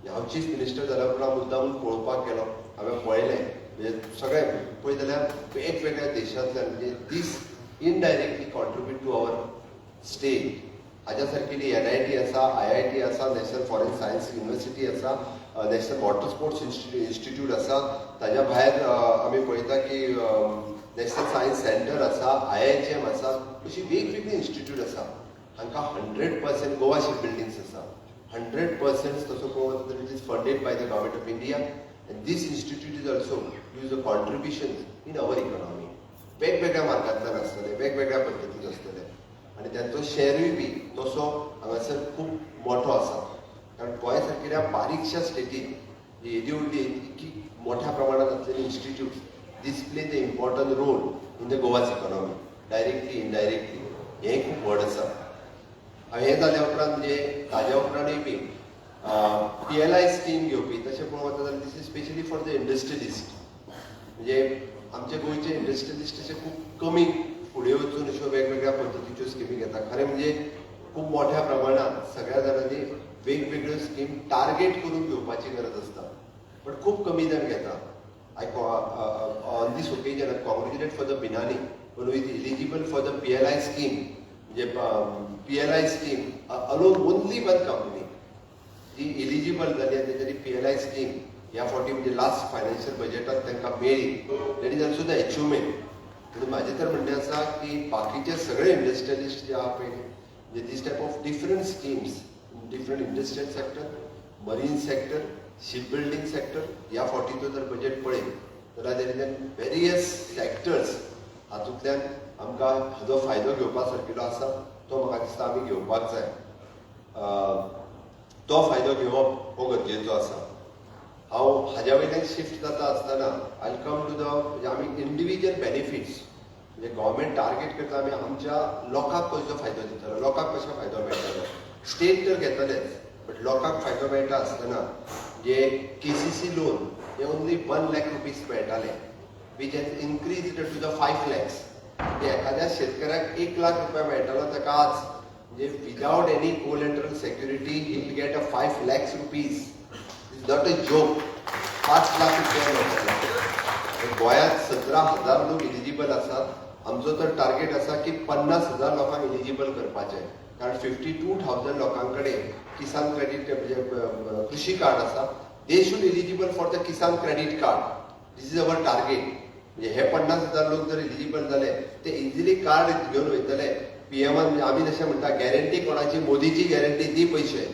हांव chief minister जाल्या उपरांत मुद्दाम पळोवपाक गेलो. हांवें पळयलें म्हणजे सगळे पळय जाल्यार वेगवेगळ्या देशांतल्यान म्हणजे this indirectly contribute to our state. हाज्या सारकेली NIT आसा, IIT आसा, नॅशनल फॉरेन सायन्स युनिव्हर्सिटी आसा, नॅशनल वॉटर स्पोर्ट्स इन्स्टिट्यूट आसा. ताज्या भायर आमी पळयता की नॅशनल सायन्स सेंटर आसा, IHM आसा, अशी वेगवेगळी इन्स्टिट्यूट आसा. हांकां 100% गोवा शिप बिल्डिंग्स आसा. 100% तसो पळोवप जाल्यार it is funded by the government of India and these institute is also use a contribution in our economy. वेगवेगळ्या मार्गांतल्यान आसतले, वेगवेगळ्या पद्दतीन आसतले आनी त्यांचो शेअरूय बी तसो हांगासर खूब मोठो आसा. कारण गोंय सारकेल्या बारीकशा स्टेटीन येदी व्हडली इतकी मोठ्या प्रमाणात आसलेली institute these play the important role in the Goa's economy directly indirectly. हें खूब व्हड आसा. हे जाल्या उपरांत म्हणजे ताज्या उपरांतूय बी PLI स्कीम घेवपी तशें पळोवंक वता जाल्यार this is specially for the industrialist. म्हणजे आमचे गोंयचे इंडस्ट्रियलिस्ट अशे खूब कमी फुडें वचून अश्यो वेगवेगळ्या पद्दतीच्यो स्किमी घेता. खरें म्हणजे खूब मोठ्या प्रमाणात सगळ्या जाणांनी वेगवेगळ्यो स्कीम टार्गेट करून घेवपाची गरज आसता, बट खूब कमी जाण घेता. On these occasion I congratulate for the Binani who is eligible for the PLI scheme. PLI scheme alone only one company ji eligible झाली आणि त्याची PLI scheme या फावटी म्हणजे लास्ट फायनान्शियल बजेटात तांकां मेळ्ळी. That is also the achievement. म्हणजे माझे तर म्हणणें आसा की बाकीचे सगळे इंडस्ट्रियलिस्ट जे आहा पळय म्हणजे this type of different schemes different industrial sector, marine sector, ship building sector ह्या फावटीचो जर बजेट पळयत जाल्यार देर इज वेरियस सेक्टर्स हातूंतल्यान आमकां हाजो फायदो घेवपा सारकेलो आसा. तो म्हाका दिसता आमी घेवपाक जाय. तो फायदो घेवप हो गरजेचो आसा. हांव हाज्या वयल्यान शिफ्ट जाता आसतना आय कम टू द म्हणजे आमी इंडिविज्युअल बेनिफिट्स म्हणजे गव्हर्मेंट टार्गेट करता आमी आमच्या लोकांक कसो फायदो दितलो, लोकांक कशो फायदो मेळटलो. स्टेट तर घेतलेच बट लोकांक फायदो मेळटा आसतना जे KCC लोन हे ओन्ली 1 लाख रुपीज मेळटाले which has increased to the 5 lakhs. म्हणजे एखाद्या शेतकऱ्याक 1 लाख रुपया मेळटालो ताका आज म्हणजे without any collateral security he will get a 5 lakhs rupees. Is not a joke. 5 lakh रुपया मेळटाले. गोंयांत 17,000 लोक इलिजिबल आसात. आमचो तर टार्गेट आसा की 50,000 लोकांक इलिजिबल करपाचें. कारण 52,000 लोकां कडेन किसान क्रेडीट म्हणजे कृषी कार्ड आसा. They should eligible for the Kisan credit card. This is our target. म्हणजे हे 50,000 लोक जर इलिजिबल झाले ते इझिली कार्ड घेऊन वयतले. PMान आमी जशें म्हणटा गॅरंटी कोणाची, मोदीची गॅरंटी दी पयशे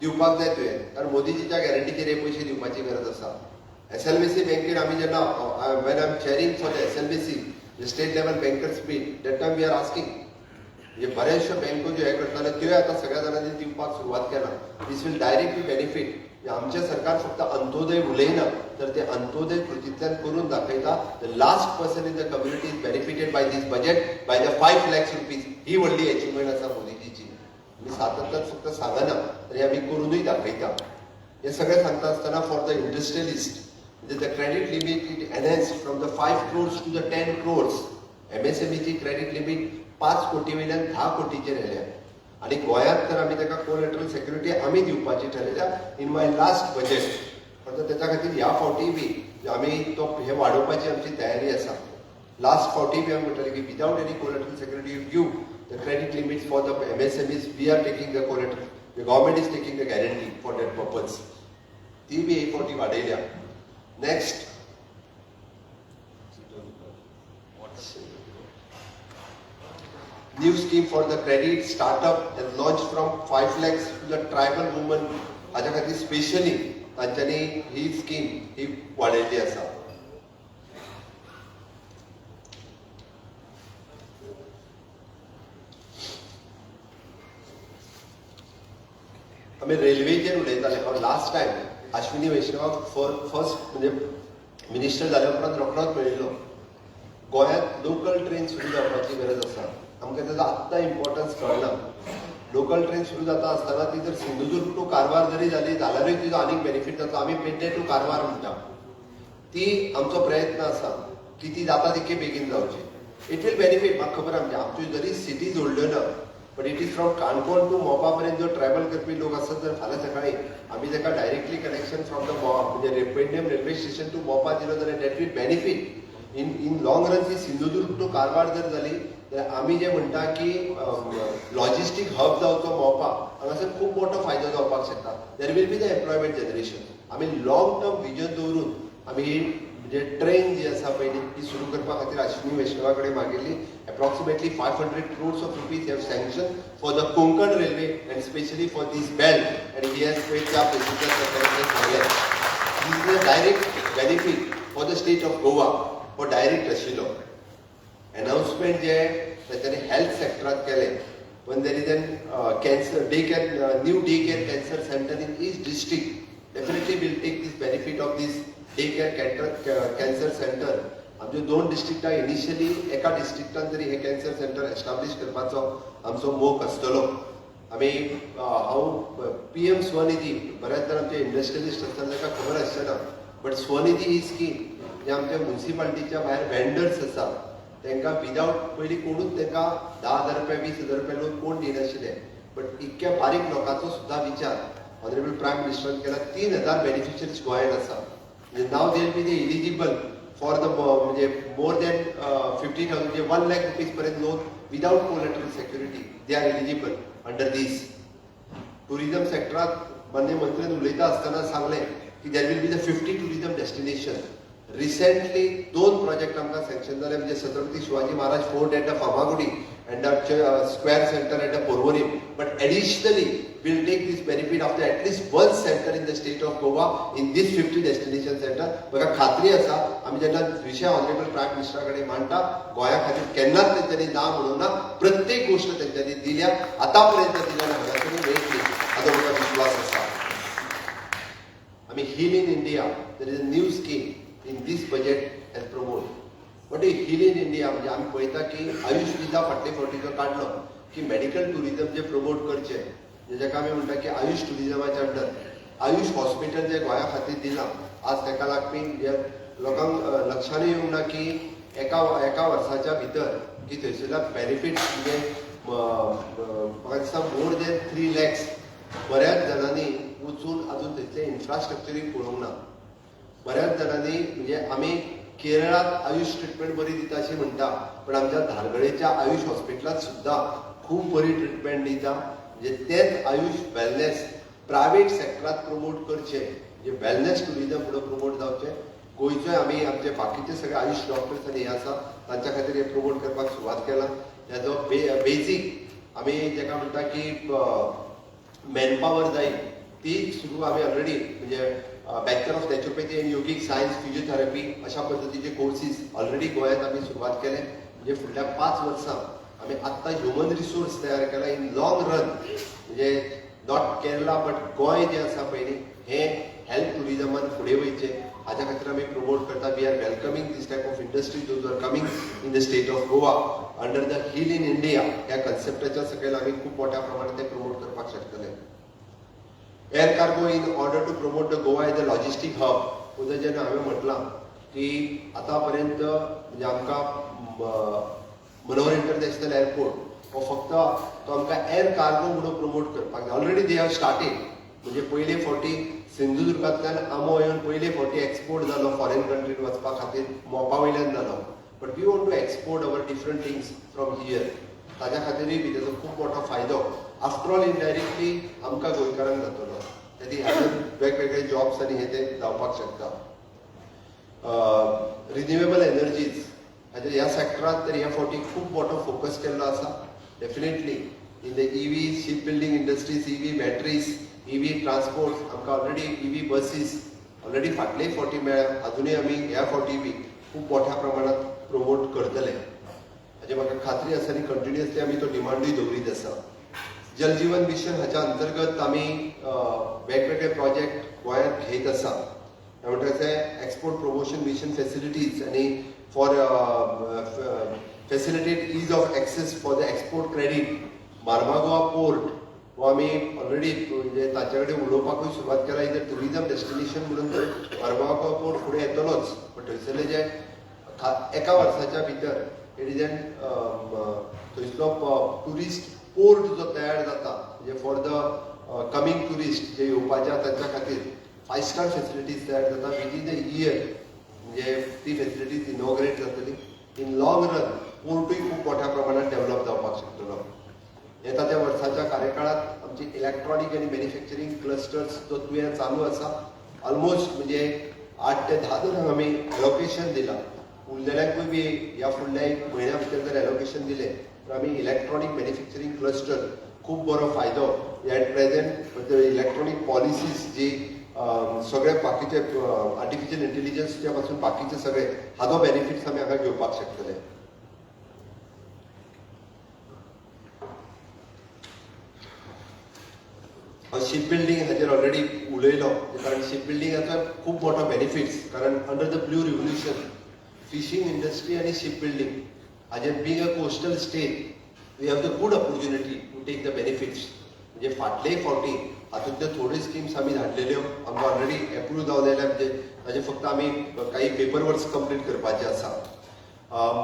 दिवपाक जाय तुवें. कारण मोदीजीच्या गॅरंटीचेर हे पयशे दिवपाची गरज आसा. SLBC बँकेन आमी जेन्ना when I am chairing for the SLBC state level bankers meet that time we are asking म्हणजे बऱ्याचशा बँको ज्यो हे करताले त्यो आतां सगळ्या जाणांनी दिवपाक सुरवात केला. दीस वील डायरेक्टली बेनिफीट. आमचे सरकार फक्त अंत्योदय उलयना तर ते अंत्योदय कृतींतल्यान करून दाखयता. The last person in the community is benefited by these budget by the 5 lakhs rupees. ही व्हडली अचिव्हमेंट आसा मोदीजीची. आमी सातत्यान फक्त सांगना तर आमी करूनय दाखयता. हे सगळें सांगता आसतना फॉर द इंडस्ट्रियलिस्ट म्हणजे the credit limit it enhance from the 5 crores to the 10 crores. MSMEची क्रेडीट लिमीट 5 कोटी वयल्यान 10 कोटीचेर येयल्या. आणि गोंयांत तर आमी ताका कोलॅटरल सेक्युरिटी आमी दिवपाची ठरयल्या इन माय लास्ट बजेट. पण त्याच्या खातीर ह्या फावटी बी आमी तो हे वाडोवपाची आमची तयारी आसा. लास्ट फावटी बी आमी म्हणटाले की without any collateral security you give the credit limit for the MSMEs. We are taking the collateral. The government is taking the guarantee for that purpose. ती बी हे फावटी वाडयल्या. Next new scheme for the credit startup has launched from 5 lakhs to the tribal women. हाज्या खातीर specially तांच्यांनी ही scheme ही वाडयल्ली आसा. आमी रेल्वेचेर उलयताले. लास्ट टायम अश्विनी वैष्णवाक फर्स्ट म्हणजे मिनिस्टर जाल्या उपरांत रोखडोच मेळिल्लो. गोंयांत लोकल ट्रेन सुरू जावपाची गरज आसा. आमकां तेजो आत्तां इम्पॉर्टन्स कळना. लोकल ट्रेन सुरू जाता असताना ती जर सिंधुदुर्ग टू कारवार जरी जाली जाल्यारूय तिचो आनीक बेनिफीट जाता. आमी पेडणे टू कारवार म्हणटा ती आमचो प्रयत्न आसा की ती जाता तितके बेगीन जावची. It will benefit. म्हाका खबर आमच्या आमच्यो जरी सिटी जोडल्यो ना but it is from Canacona to Mopa पर्यंत जो ट्रॅव्हल करपी लोक आसत जर फाल्यां सकाळी आमी ताका डायरेक्टली कनेक्शन फ्रॉम द म्हणजे Pernem railway station to Mopa दिलो जाल्यार that will benefit. In long run ती सिंधुदुर्ग टू कारवार जर जाली जाल्यार आमी जे म्हणटा की लॉजिस्टीक हब जावचो मोपा हांगासर खूब मोठो फायदो जावपाक शकता. देर will be the employment generation. आमी लॉंग टर्म विजन दवरून आमी म्हणजे ट्रेन जी आसा पयली ती सुरू करपा खातीर अश्विनी वैष्णवा कडेन मागिल्ली. Approximately 500 crores of rupees have sanctioned for the Konkan railway and especially for this belt, and he has paid त्या प्रेसिडेंट सरकारान सांगलें. This is a direct benefit for the state of Goa for direct आशिल्लो. Announcement जे तांच्यानी health सेक्टरांत केलें when there is a cancer daycare new daycare cancer center in each district, definitely will take this benefit of this daycare cancer center. आमच्यो 2 डिस्ट्रिक्टां initially एका डिस्ट्रिक्टान तरी हे cancer centre establish करपाचो आमचो मोख आसतलो. आमी हांव PM स्वनिधी बऱ्याच जाण आमचे इंडस्ट्रियलिस्ट आसतात ताका खबर आसचेना बट स्वनिधी ही स्कीम जे आमच्या म्युनिसिपालिटीच्या भायर वेंडर्स आसा तांकां विदाउट पयलीं कोणूच तांकां 10,000 रुपया 20,000 रुपया लोन कोण दिनाशिल्ले. बट इतक्या बारीक लोकांचो सुद्दां विचार ऑनरेबल प्रायम मिनिस्टरान केला. 3,000 बेनिफिशरीज गोंयांत आसा. Now they will be eligible for the म्हणजे मोर दॅन 50,000 म्हणजे 1 lakh रुपीज पर्यंत loan without collateral security they are eligible under this. Tourism सेक्टरात मान्य मंत्र्यान उलयता आसतना सांगलें की there will be the 50 tourism destination. Recently 2 project आमकां सँक्शन जाले म्हणजे Chhatrapati Shivaji Maharaj fort at the Farmagudi and square center at the Porvorim. But additionally, we'll take this benefit of at least one center in the state of Goa in this 50 destination center. म्हाका खात्री आसा आमी जेन्ना विशय honourable prime मिनिस्टरा कडेन मांडटा गोंया खातीर केन्नाच तेंच्यांनी ना म्हणून ना. प्रत्येक गोष्ट तेंच्यांनी दिल्या आतां पर्यंत दिल्या हांगासर मेळटली हाचो म्हाका विश्वास आसा. आमी heal in India there is a new scheme in these budget and promote. But heal in India म्हणजे आमी पळयता की आयुष विजा फाटले फावटी जो काडलो की मेडिकल टुरिझम जे प्रमोट करचे जेका आमी म्हणटा की आयुष टुरिझमाच्या अंडर आयुष हॉस्पिटल जे गोंया खातीर दिलां आज ताका लागपी लोकांक लक्षांनी येवंक ना की एका वर्साच्या भितर की थंयसरल्या बेनिफीट म्हणजे म्हाका दिसता मोर दॅन 3 lakhs बऱ्याच जाणांनी वचून आजून थंयचें इन्फ्रास्ट्रक्चरूय पळोवंक ना. बऱ्याच जाणांनी म्हणजे आमी केरळात आयुष ट्रिटमेंट बरी दिता अशी म्हणटा पण आमच्या धारगळेच्या आयुष हॉस्पिटलात सुद्धा खूप बरी ट्रिटमेंट दिता. म्हणजे तेच आयुष वेलनेस प्रायव्हेट सेक्टरात प्रमोट करचे म्हणजे वेलनेस टुरिझम फुडें प्रमोट जावचे. गोंयचोय आमी आमचे बाकीचे सगळे आयुष डॉक्टर्स आनी हे आसा तांच्या खातीर हे प्रमोट करपाक सुरवात केला. हेजो बेजीक आमी जेका म्हणटा की मॅनपावर जाय ती सुरू आमी ऑलरेडी म्हणजे bachelor of naturopathy and yogic science physiotherapy अशा पद्दतीचे कोर्सीस ऑलरेडी गोंयांत आमी सुरवात केले. म्हणजे फुडल्या 5 वर्सां आमी आत्तां ह्युमन रिसोर्स तयार केला. इन लॉंग रन म्हणजे नॉट केरला बट गोंय जे आसा पयली हे हेल्थ टुरिझमान फुडें वयचे हाच्या खातीर आमी प्रमोट करता. We are welcoming these type of industry those are coming in the state of Goa under the heal in India ह्या कन्सेप्टाच्या सकयल आमी खूब मोठ्या प्रमाणात ते प्रमोट करपाक शकतले. Air cargo in order to promote the Goa as a logistic hub उदय जेन्ना हांवें म्हटलां की आतां पर्यंत म्हणजे आमकां मनोहर इंटरनॅशनल एअरपोर्ट हो फक्त तो आमकां एअर कार्गो म्हणून प्रमोट करपाक जाय. ऑलरेडी दे हॅव स्टार्टेड म्हणजे पयले फावटी सिंधुदुर्गांतल्यान आमो येवन पयले फावटी एक्सपोर्ट जालो फॉरेन कंट्रीन वचपा खातीर मोपा वयल्यान जालो. But we want to export our different things from here. ताच्या खातीरूय बी ताचो खूब मोठो फायदो आफ्टर ऑल इनडायरेक्टली आमकां गोंयकारांक जातलो. ताची वेगवेगळे जॉब्स आनी हे ते जावपाक शकता. रिन्युएबल एनर्जीज हाजे ह्या सेक्टरांत तरी ह्या फावटी खूब मोठो फोकस केल्लो आसा. Definitely in the EV sheep building industries EV batteries EV transport आमकां ऑलरेडी EV बसीस ऑलरेडी फाटले फावटी मेळ्ळ्या. अजुनूय आमी ह्या फावटी बी खूब मोठ्या प्रमाणात प्रमोट करतले हाची म्हाका खात्री आसा आनी कंटिन्युअसली आमी तो डिमांडूय दवरीत आसा. जल जीवन मिशन हाच्या अंतर्गत आमी वेगवेगळे प्रोजेक्ट गोंयांत घेत आसा. म्हणटा एक्सपोर्ट प्रमोशन मिशन फॅसिलिटीज आनी for facilitate ease of access for the export credit Mormugao port हो आमी ऑलरेडी म्हणजे ताचे कडेन उलोवपाकूय सुरवात केला इज अ टुरिजम डेस्टिनेशन म्हणून तर मार्मागोवा पोर्ट फुडें येतलोच पण थंयसरले जे एका वर्साच्या भितर इट इज एन थंयसलो टुरिस्ट पोर्ट जो तयार जाता म्हणजे फॉर द कमिंग टुरिस्ट जे येवपाचे तांच्या खातीर 5 स्टार फेसिलिटीज तयार जाता विदीन द इयर म्हणजे ती फेसिलिटीज इनॉग्रेट जातली इन लॉंग रन पोर्टूय खूब मोठ्या प्रमाणात डेव्हलप जावपाक शकतलो येता त्या वर्साच्या कार्यकाळात आमची इलेक्ट्रॉनिक आनी मॅन्युफॅक्चरींग क्लस्टर्स जो तुवें चालू आसा ऑलमोस्ट म्हणजे 8 ते 10 जणांक आमी एलोकेशन दिलां उरलेल्यांकूय बी ह्या फुडल्या एक म्हयन्या भितर जर एलोकेशन दिलें तर आमी इलेक्ट्रॉनिक मॅन्युफॅक्चरींग क्लस्टर खूब बरो फायदो एट प्रेझेंट इलेक्ट्रॉनिक पॉलिसीज जी सगळे बाकीचे आर्टिफिशियल इंटेलिजन्सच्या पासून बाकीचे सगळे हाजो बेनिफिट्स आमी हांगा घेवपाक शकतले शिप बिल्डिंग हाजेर ऑलरेडी उलयलो कारण शिप बिल्डिंगाचो खूब मोठो बेनिफिट्स कारण under the blue revolution fishing industry आनी शिप बिल्डिंग हाजेर being a coastal state we have the good opportunity to take the benefits म्हणजे फाटलेय फावटी हातूंतल्यो थोड्यो स्किम्स आमी धाडलेल्यो आमकां ऑलरेडी एप्रूव जावलेल्या म्हणजे ताजे फक्त आमी काही पेपर वर्क्स कंप्लीट करपाचे आसा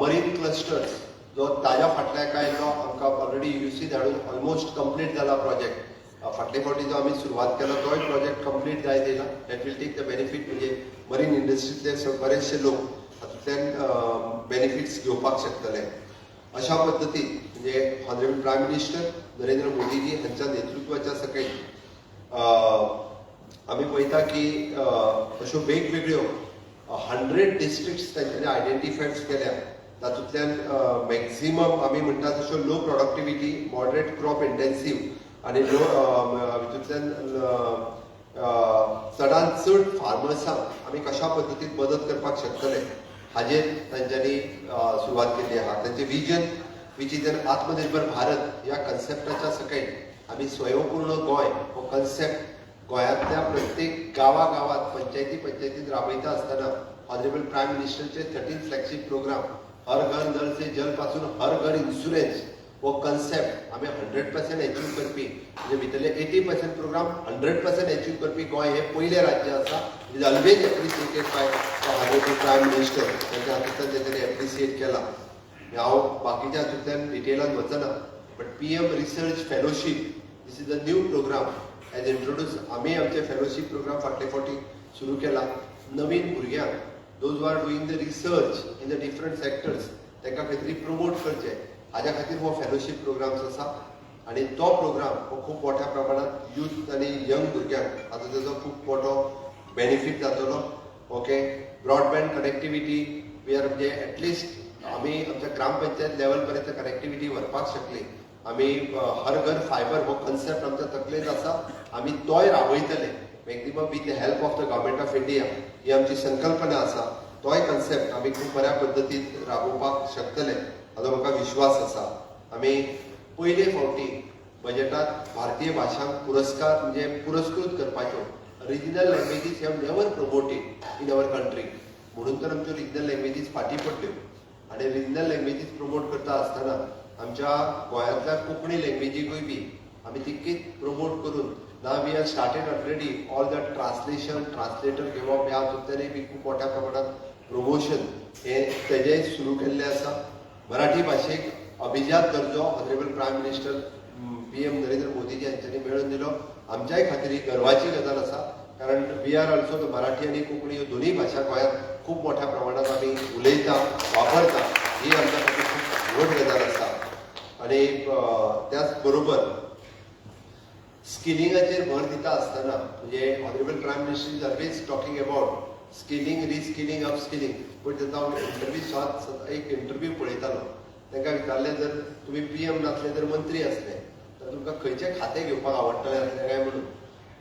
मरीन क्लस्टर्स जो ताज्या फाटल्या आयिल्लो आमकां ऑलरेडी युसी धाडून ऑलमोस्ट कंप्लीट जाला प्रोजेक्ट फाटले फावटी जो आमी सुरवात केलो तोय प्रोजेक्ट कंप्लीट जायत येयला that will take the benefit म्हणजे मरीन इंडस्ट्रींतले बरेचशे लोक हातूंतल्यान बेनिफिट्स घेवपाक शकतले अशा पद्दतीन म्हणजे ऑनरेबल प्रायम मिनिस्टर नरेंद्र मोदीजी हांच्या नेतृत्वाच्या सकयल आमी पळयता की अश्यो वेगवेगळ्यो 100 डिस्ट्रिक्ट्स तांच्यांनी आयडेंटिफायड केल्या तातूंतल्यान मॅक्झिमम आमी म्हणटा तश्यो लो प्रोडक्टिविटी मॉडरेट क्रॉप इंटेन्सीव आनी लो हितूंतल्यान चडांत चड फार्मर्सांक आमी कशा पद्दतीन मदत करपाक शकतले हाजेर तांच्यांनी सुरवात केल्ली आहा तांचें विजन विच इज एन आत्मनिर्भर भारत ह्या कन्सेप्टाच्या सकयल आमी स्वयंपूर्ण गोंय हो कन्सेप्ट गोंयांतल्या प्रत्येक गांवांत पंचायतीन राबयता आसतना honourable prime मिनिस्टरचे 13th flagship programme हर घर नल से जल पासून हर घर इन्शुरन्स हो कन्सेप्ट आमी 100% एचीव करपी म्हणजे भितरले 80% प्रोग्राम 100% एचीव करपी गोंय हे पयले राज्य आसा is always appreciated by honourable prime minister तांच्या हातूंतल्यान तांच्यानी एप्रिसिएट केला हांव बाकीच्या हातूंतल्यान डिटेलान वचना but PM research fellowship this is a new programme as introduce आमी आमचे फेलोशीप प्रोग्राम फाटले फावटी सुरू केला नवीन भुरग्यांक those are doing the research in the different sectors तांकां खंय तरी प्रमोट करचें हाज्या खातीर हो फेलोशीप प्रोग्राम्स आसा आनी तो प्रोग्राम हो खूब मोठ्या प्रमाणात यूथ आनी यंग भुरग्यांक आतां ताजो खूब मोठो बेनिफीट जातलो okay broadband connectivity we are म्हणजे एटलिस्ट आमी आमच्या ग्रामपंचायत लेवल पर्यंत कनेक्टिविटी व्हरपाक शकली आमी हर घर फायबर हो कन्सेप्ट आमच्या तकलेंत आसा आमी तोय राबयतले maximum with the help of the government of India ही आमची संकल्पना आसा तोय कन्सेप्ट आमी खूब बऱ्या पद्दतीन राबोवपाक शकतले हाजो म्हाका विश्वास आसा आमी पयले फावटी बजेटांत भारतीय भाशांक पुरस्कार म्हणजे पुरस्कृत करपाच्यो regional languages have never promoted in our country म्हणून तर आमच्यो रिजनल लँग्वेजीस फाटीं पडल्यो आनी रिजनल लँग्वेजीस प्रमोट करता आसतना आमच्या गोंयांतल्या कोंकणी लँग्वेजीकूय बी आमी तितकीच प्रमोट करून ना we are started already all the translation translator घेवप ह्या हातूंतल्यानय बी खूब मोठ्या प्रमाणात प्रमोशन हे तेजेय सुरू केल्लें आसा मराठी भाशेक अभिजात दर्जो honourable prime minister PM Narendra Modiji हांच्यांनी मेळोवन दिलो आमच्याय खातीर ही गर्वाची गजाल आसा कारण we are also the Marathi आनी कोंकणी ह्यो दोनूय भाशा गोंयांत खूब मोठ्या प्रमाणात आमी उलयता वापरता ही आमच्या खातीर खूब व्हड गजाल आसा आनी त्याच बरोबर स्किलिंगाचेर भर दिता आसतना म्हणजे honourable prime minister is always talking about skilling reskilling upskilling पण तेन्ना हांव एक इंटरव्यू पळयतालो तांकां विचारलें जर तुमी PM नासले जर मंत्री आसले तर तुमकां खंयचें खातें घेवपाक आवडटलें आसलें काय म्हणून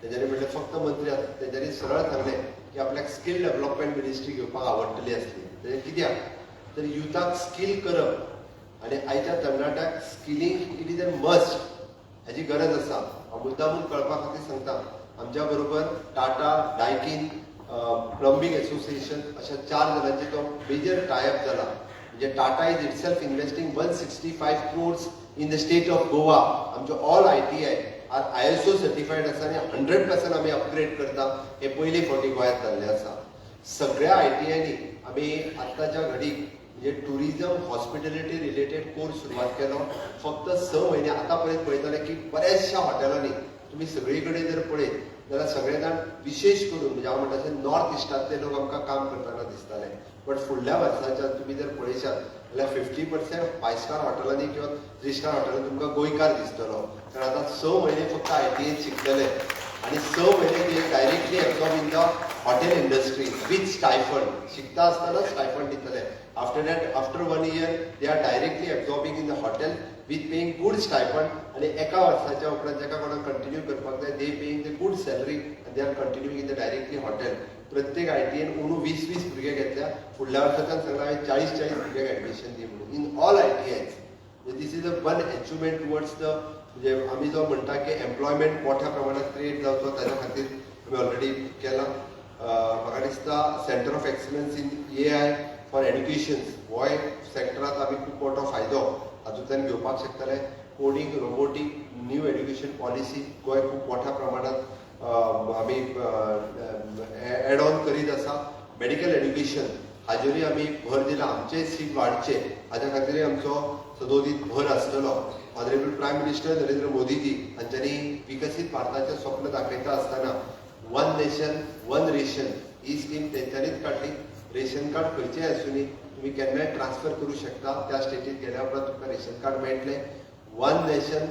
तेच्यानी म्हणलें फक्त मंत्री आसले तेच्यानी सरळ सांगलें की आपल्याक स्कील डेव्हलपमेंट मिनिस्ट्री घेवपाक आवडटली आसली तेजें कित्याक तर युथाक स्कील करप आनी आयच्या तरणाट्याक skilling it is a must हाची गरज आसा हांव मुद्दामून कळपा खातीर सांगता आमच्या बरोबर टाटा डायकिन प्लंबींग एसोसिएशन अशा 4 जणांचे तो मेजर टायअप जाला म्हणजे Tata is itself investing 165 crores in the state of Goa. आमचे ऑल ITI आज ISO सर्टिफाईड आसा आनी 100% आमी अपग्रेड करता. हे पयली फावटी गोंयांत जाल्ले आसा. सगळ्या ITIनी आमी आत्ताच्या घडीक म्हणजे टुरिजम हॉस्पिटॅलिटी रिलेटेड कोर्स सुरवात केलो. फक्त 6 महिने आतापर्यंत पळयताले की बऱ्याचशा हॉटेलांनी तुम्ही सगळीकडे जर पळयत जाल्यार सगळे जाण विशेष करून म्हणजे हांव म्हणटा तशें नॉर्थ इस्टांतले लोक आमकां काम करतना दिसताले. बट फुडल्या वर्साच्यान तुम्ही जर पळयशात जाल्यार 50% 5 स्टार हॉटेलांनी किंवा 3 स्टार हॉटेलांनी तुमकां गोंयकार दिसतलो. कारण आतां 6 महिने फक्त ITI शिकतले आणि 6 महिने ते directly absorb in the hotel industry with stipend. शिकता आसतना स्टायफंड दितले. After that after 1 year they are directly absorbing in the hotel with paying good stipend आणि एका वर्साच्या उपरांत जाका कोणाक कंटिन्यू करपाक जाय they paying the good salary and they are continuing in the directly hotel. प्रत्येक ITIन अंदू 20 भुरगे घेतल्या. फुडल्या वर्साच्यान सांगला हांवें 40 भुरग्यांक एडमिशन दी म्हणून in all ITIs. This is a one achievement towards the म्हणजे आमी जो म्हणटा की एम्प्लॉयमेंट मोठ्या प्रमाणात क्रिएट जावचो ताच्या खातीर आमी ऑलरेडी केला. म्हाका दिसता centre of excellence in AI for education हो एक सेक्टरांत आमी खूब मोठो फायदो हातूंतल्यान घेवपाक शकतले. Coding robotic new education policy Goa खूब मोठ्या प्रमाणात आमी एड ऑन करीत आसा. मेडिकल एड्युकेशन हाजेरूय आमी भर दिला. आमचे सीट वाडचे हाच्या खातीर आमचो सदोदीत भर आसतलो. Honourable prime minister Narendra Modiji हांच्यांनी विकसीत भारताचें स्वप्न दाखयता आसतना 1 nation 1 ration ही स्कीम तेंच्यांनीच काडली. रेशन कार्ड खंयचेंय आसूनी तुम्ही केन्नाय ट्रान्सफर करू शकता. त्या स्टेटीत गेल्या उपरांत तुमकां रेशन कार्ड मेळटलें. 1 nation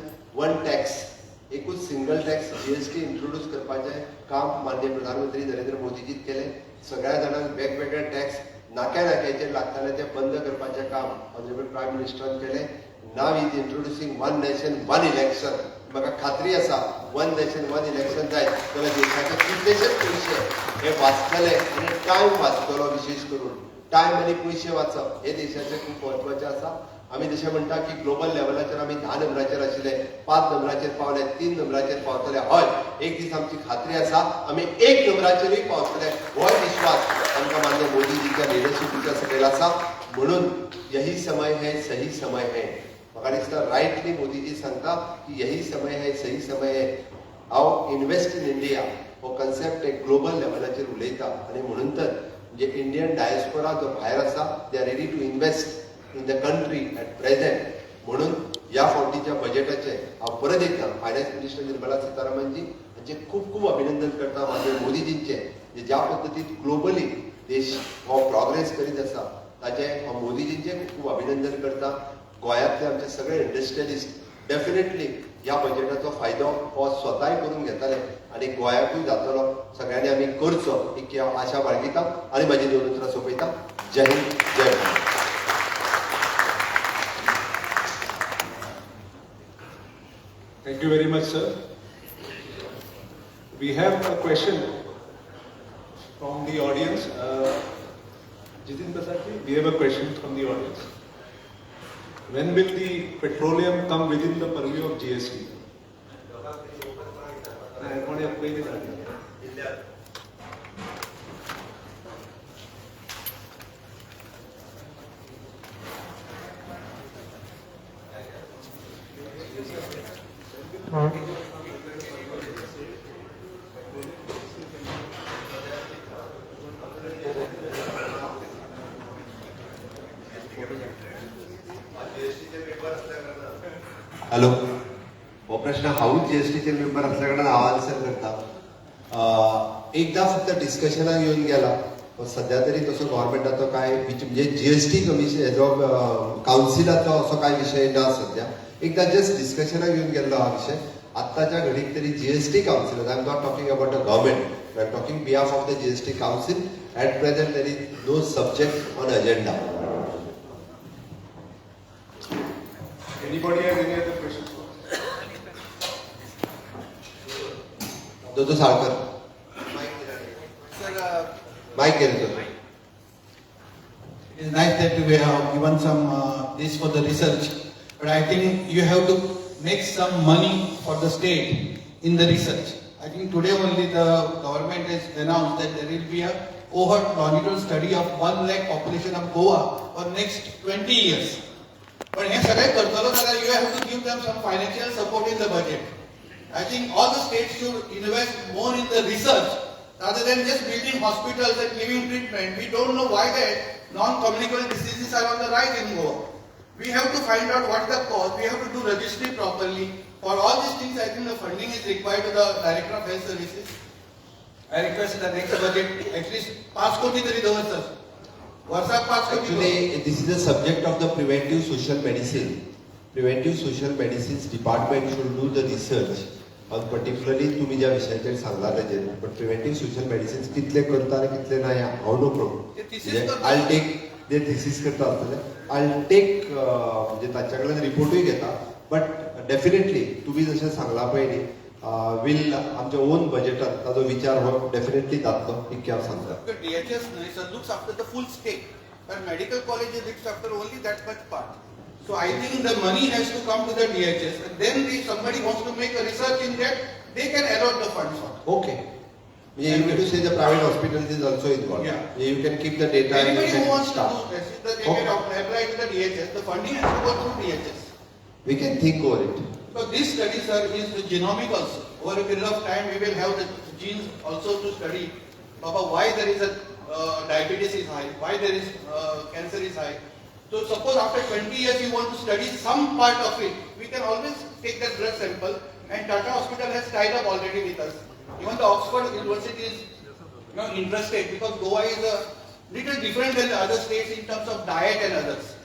1 tax एकूच सिंगल टॅक्स GST इंट्रोड्यूस करपाचें काम माननीय प्रधानमंत्री नरेंद्र मोदीजीत केलें. सगळ्या जाणांक वेगवेगळे टॅक्स नाक्या नाक्याचेर लागताले ते बंद करपाचें काम ऑनरेबल प्रायम मिनिस्टरान केलें. नाव इज इंट्रोड्युसिंग 1 nation 1 election. म्हाका खात्री आसा 1 nation 1 election जायत जाल्यार देशाचे कितलेशेच पयशे हे वाचतले आनी टायम वाचतलो. विशेष करून टायम आनी पयशे वाचप हे देशाचे खूब म्हत्वाचें आसा. आमी जशें म्हणटा की ग्लोबल लेवलाचेर आमी 10 नंबराचेर आशिल्ले, 5 नंबराचेर पावले, 3 नंबराचेर पावतले. हय, एक दीस आमची खात्री आसा आमी 1 नंबराचेरूय पावतले. हो विश्वास आमकां मान्य मोदीजीच्या लिडरशिपीच्या सकयल आसा. म्हणून यही समय है सही समय है. म्हाका दिसता रायटली मोदीजी सांगता की यही समय है सही समय है. हांव इन्व्हेस्ट इन इंडिया हो कन्सेप्ट एक ग्लोबल लेवलाचेर उलयता आनी म्हणून तर म्हणजे इंडियन डायस्पोरा जो भायर आसा they are ready to invest in the country at present. म्हणून ह्या फावटीच्या बजेटाचे हांव परत एकदा फायनान्स मिनिस्टर निर्मला सीतारामनजी हांचे खूब खूब अभिनंदन करता. माननीय मोदीजींचे ज्या पद्दतीन ग्लोबली देश हो प्रोग्रेस करीत आसा ताचे हांव मोदीजींचे खूब खूब अभिनंदन करता. गोंयांतले आमचे सगळे इंडस्ट्रियलिस्ट डेफिनेटली ह्या बजेटाचो फायदो हो स्वताय करून घेतले आनी गोंयाकूय जातलो. सगळ्यांनी आमी करचो ही हांव आशा बाळगिता आनी म्हाजी 2 उतरां सोंपयता. जय हिंद, जय Bharat. Thank you very much, sir. We have a question from the audience. Jitin Prasad ji, we have a question from the audience. When will the petroleum come within the purview of GST? Hello, हो प्रश्न हांवूच GSTचे member असल्या कारणान हांव answer करता. एकदा फक्त डिस्कशनाक येवन गेला. सध्या तरी तसो गव्हर्मेंटाचो काय म्हणजे GST कमिशन हेजो कावन्सिलाचो असो काय विशय ना सध्या. एकदा जस्ट डिस्कशनाक येवन गेल्लो हा विषय. आत्ताच्या घडीक तरी GST council, I am not talking about the government, I am talking behalf of the GST council. At present there is no subject on agenda. Anybody has any other questions? Dodo Salkar, mike घेतो. It is nice that we have given some this for the research, but I think you have to make some money for the state in the research. I think today only the government has announced that there will be a cohort longitudinal study of 1 lakh population of Goa for next 20 years. But हे सगळे करतलो जाल्यार you have to give them some financial support in the budget. I think all the states should invest more in the research rather than just building hospitals and giving treatment. We don't know why the non-communicable diseases are on the rise in Goa. We have to find out what the cause. We have to do registry properly. For all these things, I think the funding is required to the Director of Health Services. I request the next budget at least 5 koti तरी दवर sir. वर्षाक 5 koti. Actually, this is the subject of the preventive social medicine. Preventive social medicines department should do the research. Particularly तुम्ही ज्या विषयाचेर सांगला तेजेर, but preventive social medicines कितले करता आणि कितले नाही हांव नो प्रॉब्लेम. I'll take ते thesis करता आसतले. I'll take म्हणजे तांच्या कडल्यान रिपोर्टूय घेता. But definitely तुम्ही जशें सांगला पळय will आमच्या ओन बजेटात ताजो विचार हो डेफिनेटली जातलो इतके हांव सांगता. DHS looks after the full state, but medical college looks after only that much part. So I think the money has to come to the DHS, and then if somebody wants to make a research in that, they can allot the funds for it. Okay. Yeah, you mean to say the private hospitals is also involved. Yeah. You can keep the data and you Anybody who can wants to start. do this, they can apply to the DHS. The funding has to go through DHS. We can think over it. So this study, sir, is the genomic also. Over a period of time, we will have the genes also to study about why there is a diabetes is high, why there is cancer is high. So suppose after 20 years you want to study some part of it, we can always take that blood sample, and Tata Hospital has tied up already with us. Even the Oxford University is interested because Goa is a little different than the other states in terms of diet and others.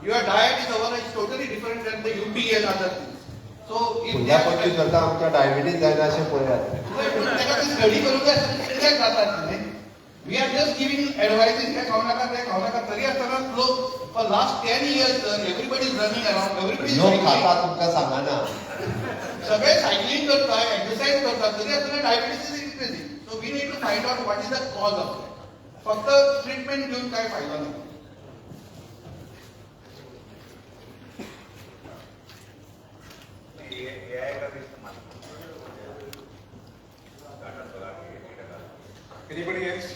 Your diet is otherwise totally different than the UP and other things. So if they पुन्हा are पंचवीस करता आमकां diabetes जायना अशें पळयात. Study करूंक जाय कित्याक जाता न्ही. We are just giving advices, हे खाऊ नका तरी आसतना लोक for last 10 years everybody is running around, everybody is लोक खाता cycling. तुमकां सांगना. सगळे सायकलिंग करतात, एक्सरसाइज करतात तरी आसतना diabetes is increasing. So we need to find out what is the cause of it. फक्त ट्रीटमेंट घेऊन काय फायदा नाही. Anybody else?